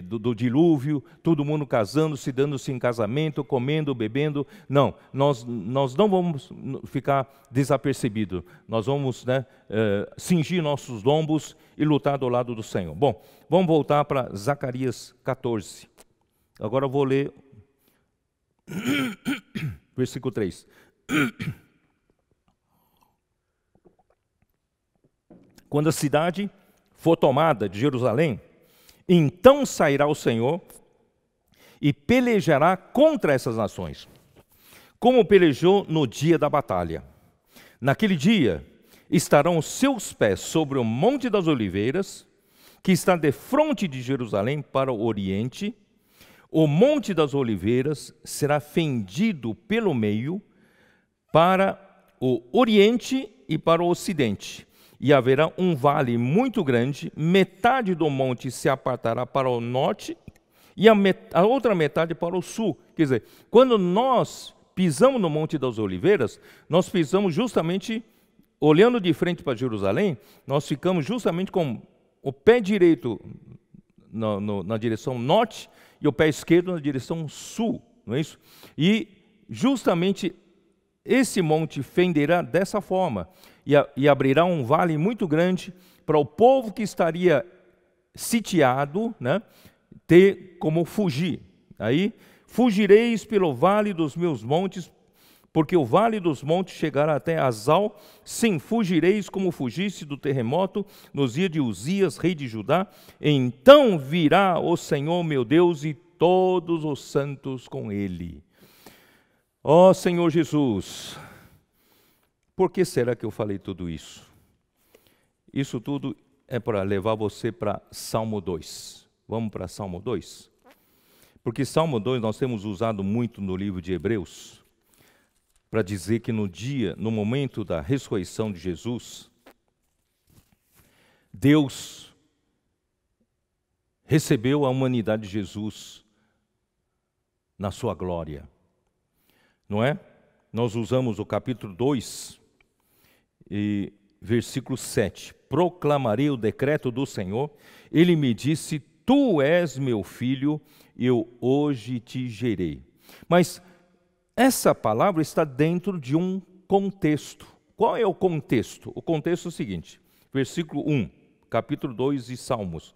do dilúvio, todo mundo casando-se, dando-se em casamento, comendo, bebendo. Não, nós não vamos ficar desapercebidos. Nós vamos, né, cingir nossos lombos e lutar do lado do Senhor. Bom, vamos voltar para Zacarias 14. Agora eu vou ler versículo 3. Quando a cidade for tomada de Jerusalém, então sairá o Senhor e pelejará contra essas nações, como pelejou no dia da batalha. Naquele dia estarão os seus pés sobre o Monte das Oliveiras, que está defronte de Jerusalém para o oriente. O Monte das Oliveiras será fendido pelo meio para o oriente e para o ocidente, e haverá um vale muito grande. Metade do monte se apartará para o norte e a outra metade para o sul. Quer dizer, quando nós pisamos no Monte das Oliveiras, nós pisamos justamente olhando de frente para Jerusalém. Nós ficamos justamente com o pé direito na direção norte e o pé esquerdo na direção sul, não é isso? E justamente esse monte fenderá dessa forma, e abrirá um vale muito grande para o povo que estaria sitiado, né, ter como fugir. Aí, fugireis pelo vale dos meus montes, porque o vale dos montes chegará até Azal. Sim, fugireis como fugisse do terremoto nos dias de Uzias, rei de Judá. Então virá o Senhor meu Deus e todos os santos com ele. Ó Senhor Jesus, por que será que eu falei tudo isso? Isso tudo é para levar você para Salmo 2. Vamos para Salmo 2? Porque Salmo 2 nós temos usado muito no livro de Hebreus, para dizer que no momento da ressurreição de Jesus, Deus recebeu a humanidade de Jesus na sua glória. Não é? Nós usamos o capítulo 2 e versículo 7. Proclamarei o decreto do Senhor. Ele me disse, tu és meu filho, eu hoje te gerei. Mas essa palavra está dentro de um contexto. Qual é o contexto? O contexto é o seguinte, versículo 1, capítulo 2 de Salmos.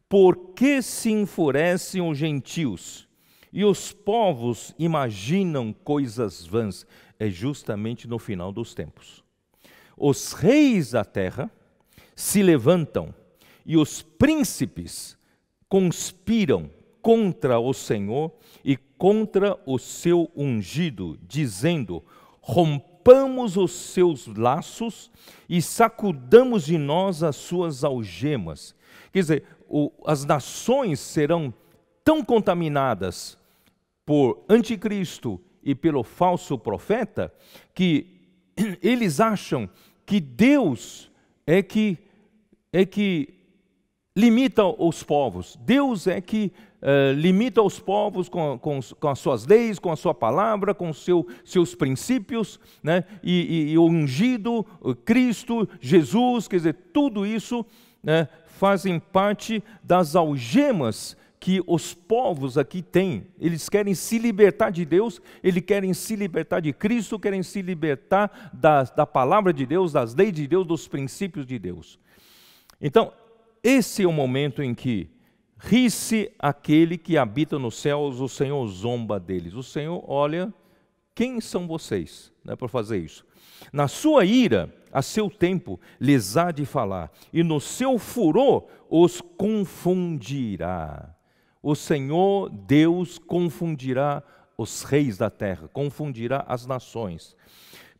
Por que se enfurecem os gentios e os povos imaginam coisas vãs? É justamente no final dos tempos. Os reis da terra se levantam e os príncipes conspiram contra o Senhor e contra o seu ungido, dizendo, rompamos os seus laços e sacudamos de nós as suas algemas. Quer dizer, as nações serão tão contaminadas por anticristo e pelo falso profeta, que eles acham que Deus é que limita os povos. Deus é que limita os povos com as suas leis, com a sua palavra, com seus princípios, né? E o ungido, o Cristo, Jesus, quer dizer, tudo isso, né, fazem parte das algemas que os povos aqui têm. Eles querem se libertar de Deus, eles querem se libertar de Cristo, querem se libertar da palavra de Deus, das leis de Deus, dos princípios de Deus. Então, esse é o momento em que ri-se aquele que habita nos céus, o Senhor zomba deles. O Senhor olha, quem são vocês, né, para fazer isso? Na sua ira, a seu tempo, lhes há de falar, e no seu furor os confundirá. O Senhor Deus confundirá os reis da terra, confundirá as nações.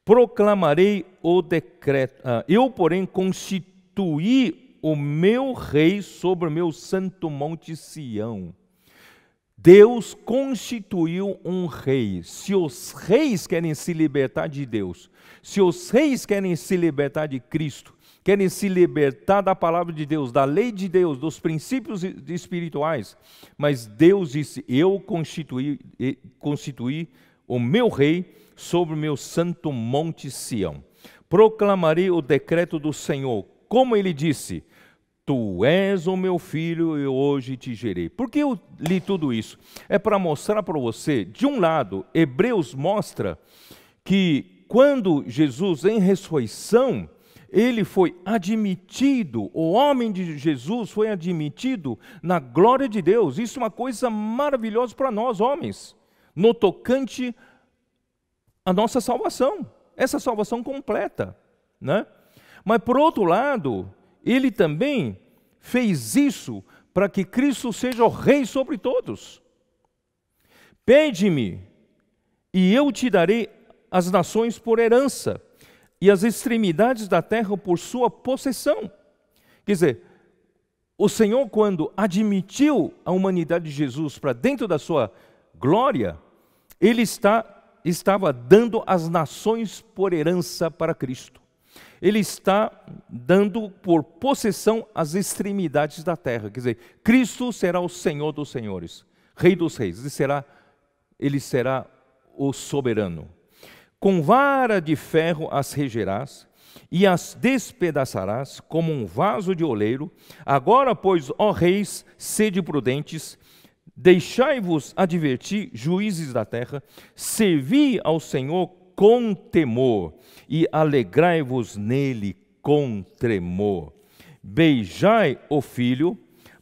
Proclamarei o decreto, eu, porém, constituí o meu rei sobre o meu santo monte Sião. Deus constituiu um rei. Se os reis querem se libertar de Deus, se os reis querem se libertar de Cristo, querem se libertar da palavra de Deus, da lei de Deus, dos princípios espirituais, mas Deus disse, eu constituí o meu rei sobre o meu santo monte Sião. Proclamarei o decreto do Senhor, como ele disse, tu és o meu filho e hoje te gerei. Por que eu li tudo isso? É para mostrar para você, de um lado, Hebreus mostra que quando Jesus, em ressurreição, ele foi admitido, o homem de Jesus foi admitido na glória de Deus. Isso é uma coisa maravilhosa para nós, homens, no tocante à nossa salvação, essa salvação completa, né? Mas, por outro lado, ele também fez isso para que Cristo seja o rei sobre todos. Pede-me, e eu te darei as nações por herança, e as extremidades da terra por sua possessão. Quer dizer, o Senhor, quando admitiu a humanidade de Jesus para dentro da sua glória, ele estava dando as nações por herança para Cristo. Ele está dando por possessão as extremidades da terra. Quer dizer, Cristo será o Senhor dos senhores, Rei dos reis. Ele será o soberano. Com vara de ferro as regerás e as despedaçarás como um vaso de oleiro. Agora, pois, ó reis, sede prudentes, deixai-vos advertir, juízes da terra, servi ao Senhor com temor, e alegrai-vos nele com tremor. Beijai o filho,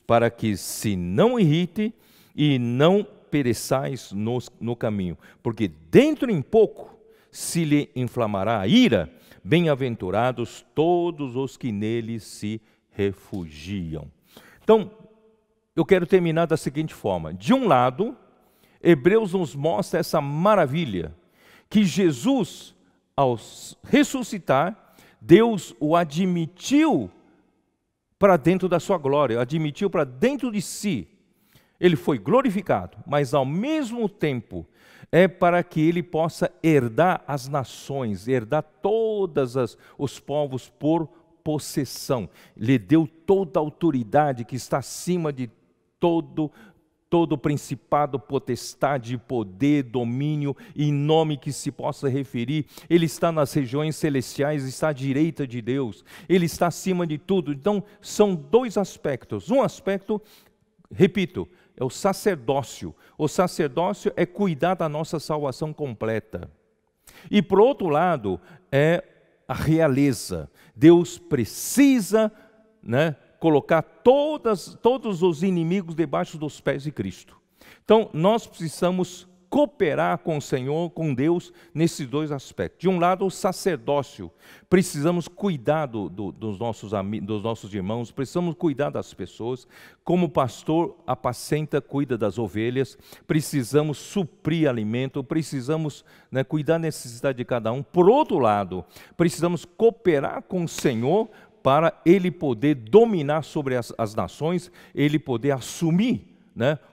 para que se não irrite e não pereçais no caminho, porque dentro em pouco se lhe inflamará a ira. Bem-aventurados todos os que nele se refugiam. Então, eu quero terminar da seguinte forma. De um lado, Hebreus nos mostra essa maravilha, que Jesus, ao ressuscitar, Deus o admitiu para dentro da sua glória, admitiu para dentro de si. Ele foi glorificado, mas ao mesmo tempo é para que ele possa herdar as nações, herdar todos os povos por possessão. Lhe deu toda a autoridade que está acima de todo principado, potestade, poder, domínio e nome que se possa referir. Ele está nas regiões celestiais, está à direita de Deus. Ele está acima de tudo. Então, são dois aspectos. Um aspecto, repito, é o sacerdócio. O sacerdócio é cuidar da nossa salvação completa. E, por outro lado, é a realeza. Deus precisa, colocar todos os inimigos debaixo dos pés de Cristo. Então, nós precisamos cooperar com o Senhor, com Deus, nesses dois aspectos. De um lado, o sacerdócio. Precisamos cuidar dos nossos irmãos, precisamos cuidar das pessoas. Como pastor apacenta, cuida das ovelhas. Precisamos suprir alimento, precisamos cuidar da necessidade de cada um. Por outro lado, precisamos cooperar com o Senhor para Ele poder dominar sobre as nações, Ele poder assumir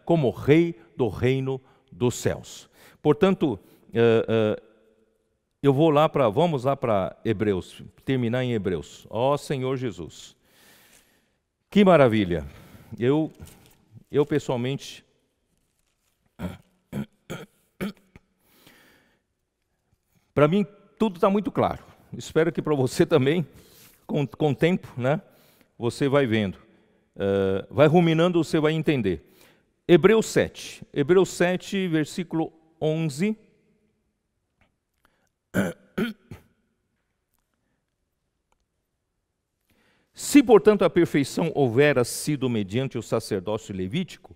como Rei do reino dos céus. Portanto, vamos lá para Hebreus, terminar em Hebreus. Ó Senhor Jesus, que maravilha! Eu pessoalmente, para mim tudo está muito claro. Espero que para você também, com o tempo, você vai vendo, vai ruminando, você vai entender. Hebreus 7, versículo 11. Se, portanto, a perfeição houvera sido mediante o sacerdócio levítico,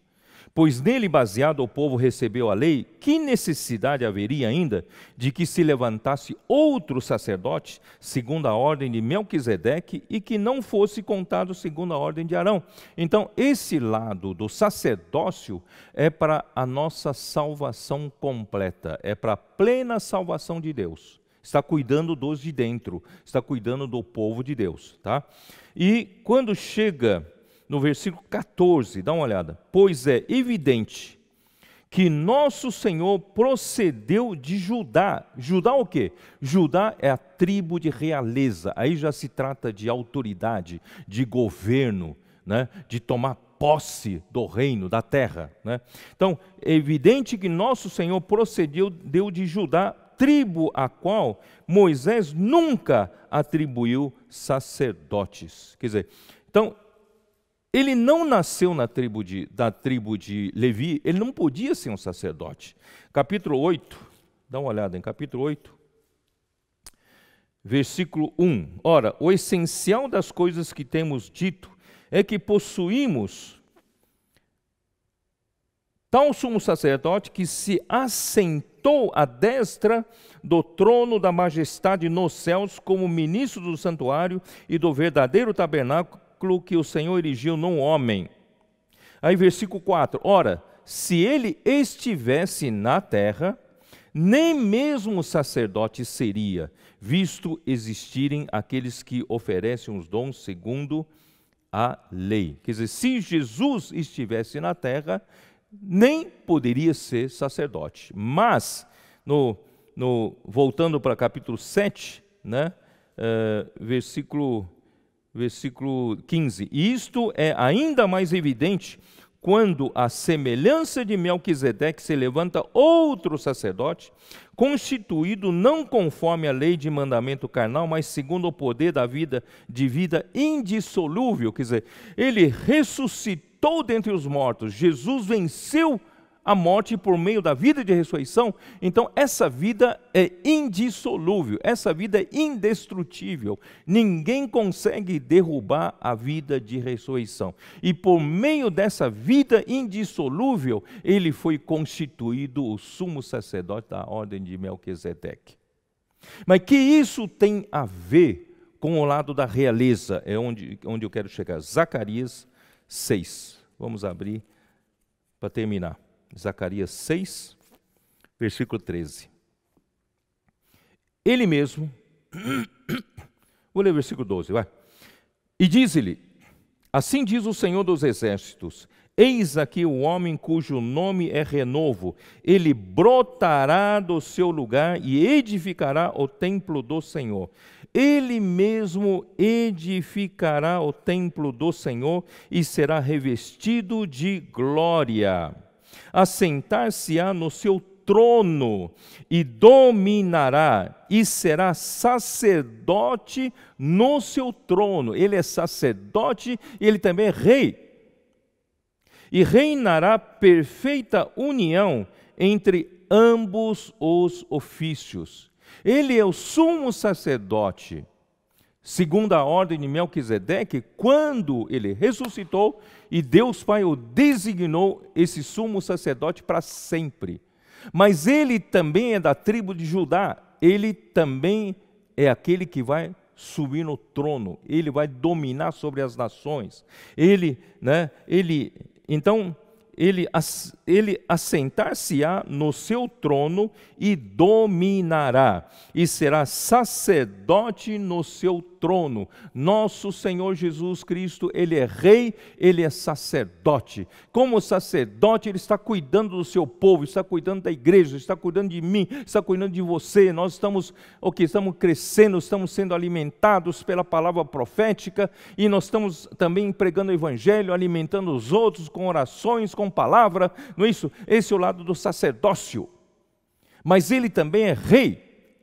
pois nele baseado o povo recebeu a lei, que necessidade haveria ainda de que se levantasse outro sacerdote, segundo a ordem de Melquisedeque, e que não fosse contado segundo a ordem de Arão? Então, esse lado do sacerdócio é para a nossa salvação completa, é para a plena salvação de Deus. Está cuidando dos de dentro, está cuidando do povo de Deus, tá? E quando chega no versículo 14, dá uma olhada. Pois é evidente que nosso Senhor procedeu de Judá. Judá o quê? Judá é a tribo de realeza. Aí já se trata de autoridade, de governo, de tomar posse do reino, da terra. Então, é evidente que nosso Senhor procedeu de Judá, tribo a qual Moisés nunca atribuiu sacerdotes. Quer dizer, então, ele não nasceu da tribo de Levi, ele não podia ser um sacerdote. Capítulo 8, dá uma olhada em capítulo 8, versículo 1. Ora, o essencial das coisas que temos dito é que possuímos tal sumo sacerdote que se assentou à destra do trono da majestade nos céus como ministro do santuário e do verdadeiro tabernáculo que o Senhor erigiu num homem. Aí versículo 4, ora, se ele estivesse na terra, nem mesmo o sacerdote seria, visto existirem aqueles que oferecem os dons segundo a lei. Quer dizer, se Jesus estivesse na terra, nem poderia ser sacerdote. Mas, voltando para capítulo 7, versículo 15. E isto é ainda mais evidente quando, à semelhança de Melquisedeque, se levanta outro sacerdote, constituído não conforme a lei de mandamento carnal, mas segundo o poder de vida indissolúvel. Quer dizer, ele ressuscitou dentre os mortos. Jesus venceu a morte por meio da vida de ressurreição, então essa vida é indissolúvel, essa vida é indestrutível. Ninguém consegue derrubar a vida de ressurreição. E por meio dessa vida indissolúvel, ele foi constituído o sumo sacerdote da ordem de Melquisedeque. Mas que isso tem a ver com o lado da realeza? É onde eu quero chegar. Zacarias 6. Vamos abrir para terminar. Zacarias 6, versículo 13. Ele mesmo, vou ler o versículo 12, vai. E diz-lhe, assim diz o Senhor dos Exércitos, eis aqui o homem cujo nome é Renovo, ele brotará do seu lugar e edificará o templo do Senhor. Ele mesmo edificará o templo do Senhor e será revestido de glória. Assentar-se-á no seu trono e dominará e será sacerdote no seu trono. Ele é sacerdote e ele também é rei. E reinará perfeita união entre ambos os ofícios. Ele é o sumo sacerdote, segundo a ordem de Melquisedeque, quando ele ressuscitou e Deus Pai o designou esse sumo sacerdote para sempre. Mas ele também é da tribo de Judá, ele também é aquele que vai subir no trono, ele vai dominar sobre as nações. Então, ele assentar-se-á no seu trono e dominará, e será sacerdote no seu trono. Nosso Senhor Jesus Cristo, ele é rei, ele é sacerdote. Como sacerdote, ele está cuidando do seu povo, está cuidando da igreja, está cuidando de mim, está cuidando de você. Nós estamos crescendo, estamos sendo alimentados pela palavra profética, e nós estamos também pregando o evangelho, alimentando os outros com orações, com palavra, não é isso? Esse é o lado do sacerdócio. Mas ele também é rei.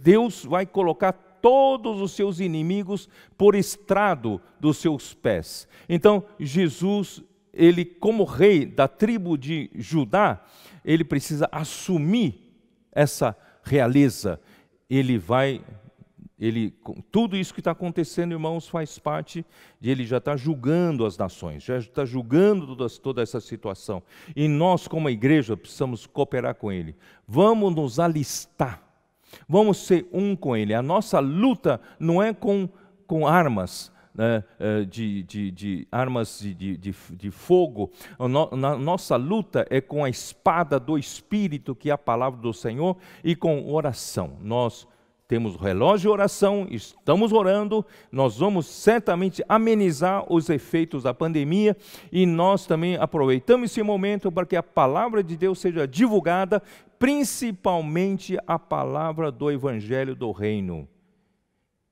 Deus vai colocar todos os seus inimigos por estrado dos seus pés. Então, Jesus, ele como rei da tribo de Judá, ele precisa assumir essa realeza. Tudo isso que está acontecendo, irmãos, faz parte de ele já estar julgando as nações, já está julgando toda essa situação. E nós, como igreja, precisamos cooperar com ele. Vamos nos alistar, vamos ser um com ele. A nossa luta não é com armas, né, armas de fogo. Nossa luta é com a espada do Espírito, que é a palavra do Senhor, e com oração. Nós temos o relógio de oração, estamos orando, nós vamos certamente amenizar os efeitos da pandemia, e nós também aproveitamos esse momento para que a palavra de Deus seja divulgada, principalmente a palavra do Evangelho do Reino.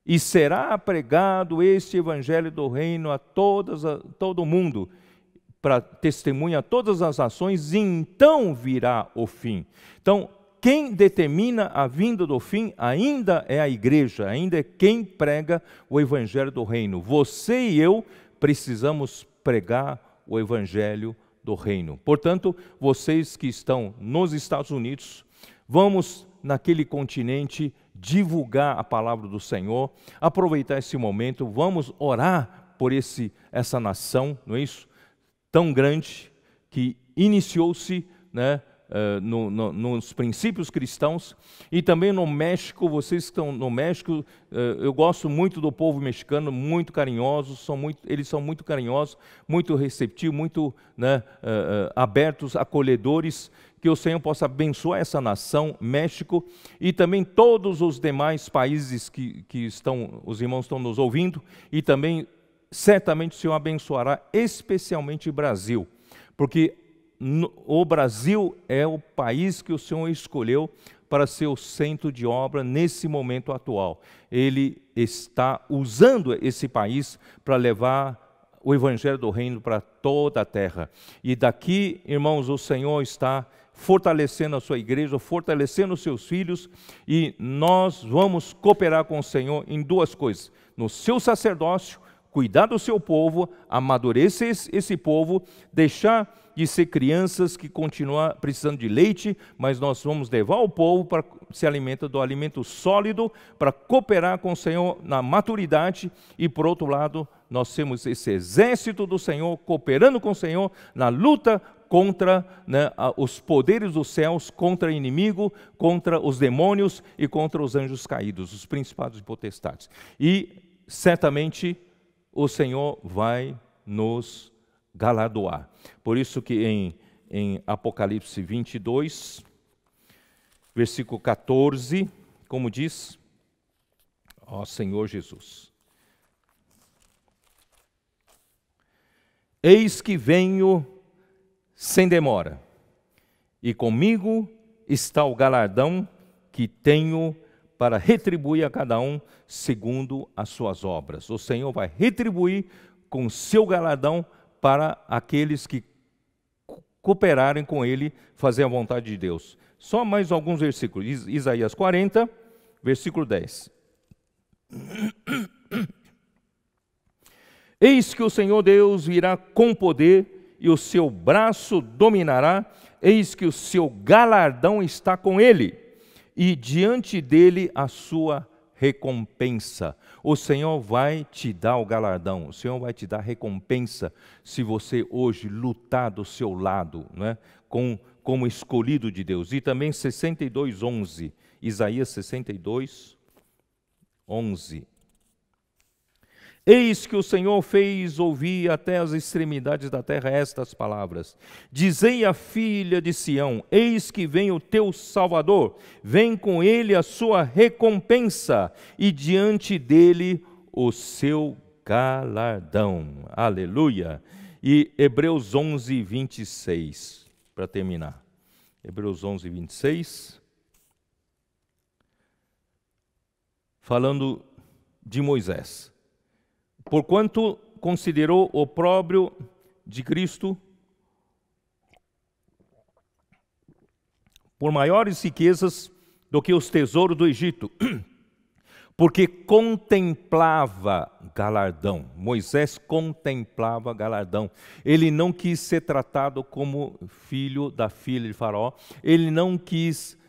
E será pregado este Evangelho do Reino a todo o mundo, para testemunhar todas as nações, e então virá o fim. Então, quem determina a vinda do fim ainda é a igreja, ainda é quem prega o Evangelho do Reino. Você e eu precisamos pregar o Evangelho do Reino. Portanto, vocês que estão nos Estados Unidos, vamos naquele continente divulgar a palavra do Senhor, aproveitar esse momento, vamos orar por essa nação, não é isso? Tão grande, que iniciou-se, né, nos princípios cristãos. E também no México, vocês que estão no México, eu gosto muito do povo mexicano, muito carinhosos, eles são muito carinhosos, muito receptivos, muito, né, abertos, acolhedores. Que o Senhor possa abençoar essa nação, México, e também todos os demais países que os irmãos estão nos ouvindo, e também certamente o Senhor abençoará especialmente o Brasil, porque o Brasil é o país que o Senhor escolheu para ser o centro de obra nesse momento atual. Ele está usando esse país para levar o Evangelho do Reino para toda a terra. E daqui, irmãos, o Senhor está fortalecendo a sua igreja, fortalecendo os seus filhos, e nós vamos cooperar com o Senhor em duas coisas: no seu sacerdócio, cuidar do seu povo, amadurecer esse povo, deixar de ser crianças que continuam precisando de leite, mas nós vamos levar o povo para se alimentar do alimento sólido, para cooperar com o Senhor na maturidade, e por outro lado, nós temos esse exército do Senhor, cooperando com o Senhor na luta contra, né, os poderes dos céus, contra o inimigo, contra os demônios e contra os anjos caídos, os principados e potestades. E certamente o Senhor vai nos galardoar. Por isso que em Apocalipse 22, versículo 14, como diz, ó Senhor Jesus: eis que venho sem demora, e comigo está o galardão que tenho para retribuir a cada um segundo as suas obras. O Senhor vai retribuir com o seu galardão para aqueles que cooperarem com Ele, fazer a vontade de Deus. Só mais alguns versículos. Isaías 40, versículo 10. Eis que o Senhor Deus virá com poder, e o seu braço dominará, eis que o seu galardão está com ele, e diante dele a sua recompensa. O Senhor vai te dar o galardão, o Senhor vai te dar recompensa, se você hoje lutar do seu lado, né, como escolhido de Deus. E também 62:11, Isaías 62:11. Eis que o Senhor fez ouvir até as extremidades da terra estas palavras. Dizei à filha de Sião: eis que vem o teu Salvador, vem com ele a sua recompensa, e diante dele o seu galardão. Aleluia! E Hebreus 11:26, para terminar. Hebreus 11:26, falando de Moisés. Porquanto considerou o opróbrio de Cristo por maiores riquezas do que os tesouros do Egito, porque contemplava galardão. Moisés contemplava galardão. Ele não quis ser tratado como filho da filha de Faraó, ele não quis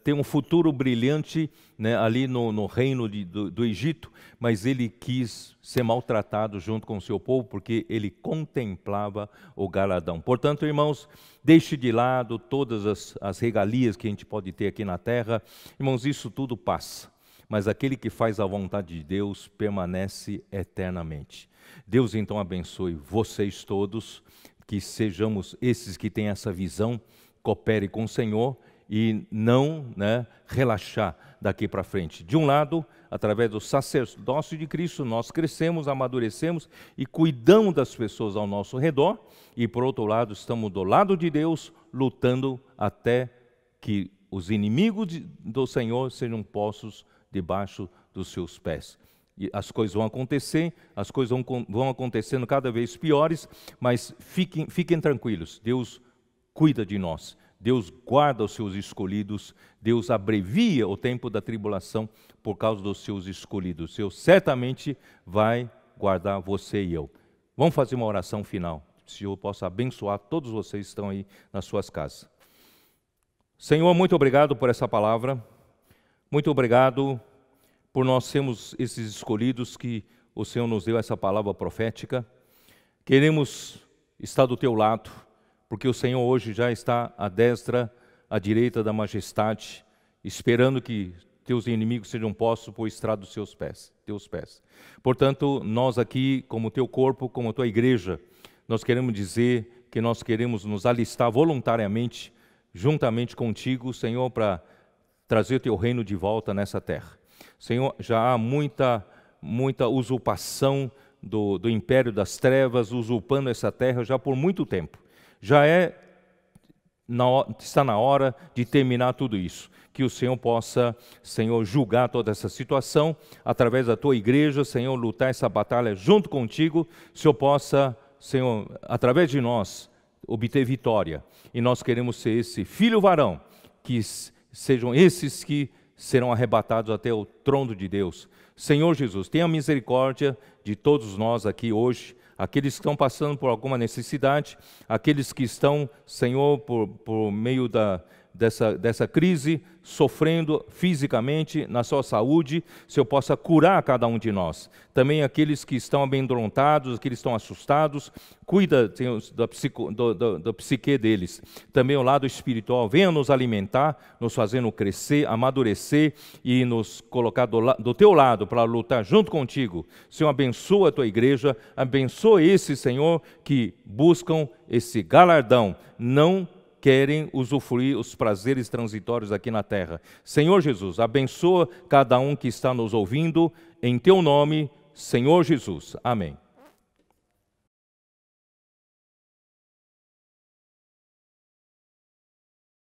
ter um futuro brilhante, né, ali no reino do Egito, mas ele quis ser maltratado junto com o seu povo, porque ele contemplava o galardão. Portanto, irmãos, deixe de lado todas as regalias que a gente pode ter aqui na terra. Irmãos, isso tudo passa, mas aquele que faz a vontade de Deus permanece eternamente. Deus então abençoe vocês todos, que sejamos esses que têm essa visão, coopere com o Senhor, e não, né, relaxar daqui para frente. De um lado, através do sacerdócio de Cristo, nós crescemos, amadurecemos e cuidamos das pessoas ao nosso redor, e por outro lado, estamos do lado de Deus, lutando até que os inimigos do Senhor sejam postos debaixo dos seus pés. E as coisas vão acontecer, as coisas vão acontecendo cada vez piores, mas fiquem tranquilos, Deus cuida de nós. Deus guarda os seus escolhidos, Deus abrevia o tempo da tribulação por causa dos seus escolhidos. Deus certamente vai guardar você e eu. Vamos fazer uma oração final, se eu possa abençoar todos vocês que estão aí nas suas casas. Senhor, muito obrigado por essa palavra, muito obrigado por nós sermos esses escolhidos que o Senhor nos deu essa palavra profética. Queremos estar do teu lado, porque o Senhor hoje já está à destra, à direita da majestade, esperando que teus inimigos sejam postos por estrado dos teus pés. Portanto, nós aqui, como teu corpo, como tua igreja, nós queremos dizer que nós queremos nos alistar voluntariamente, juntamente contigo, Senhor, para trazer o teu reino de volta nessa terra. Senhor, já há muita usurpação do império das trevas, usurpando essa terra já por muito tempo. Já está na hora de terminar tudo isso. Que o Senhor possa, Senhor, julgar toda essa situação, através da tua igreja, Senhor, lutar essa batalha junto contigo. O Senhor possa, Senhor, através de nós, obter vitória. E nós queremos ser esse filho varão, que sejam esses que serão arrebatados até o trono de Deus. Senhor Jesus, tenha misericórdia de todos nós aqui hoje, aqueles que estão passando por alguma necessidade, aqueles que estão, Senhor, por meio dessa crise, sofrendo fisicamente na sua saúde, Senhor possa curar cada um de nós. Também aqueles que estão amedrontados, aqueles que estão assustados, cuida, Senhor, da psique deles. Também o lado espiritual, venha nos alimentar, nos fazendo crescer, amadurecer e nos colocar do teu lado para lutar junto contigo. Senhor, abençoa a tua igreja, abençoa esses, Senhor, que buscam esse galardão, não querem usufruir os prazeres transitórios aqui na terra. Senhor Jesus, abençoa cada um que está nos ouvindo, em teu nome, Senhor Jesus. Amém.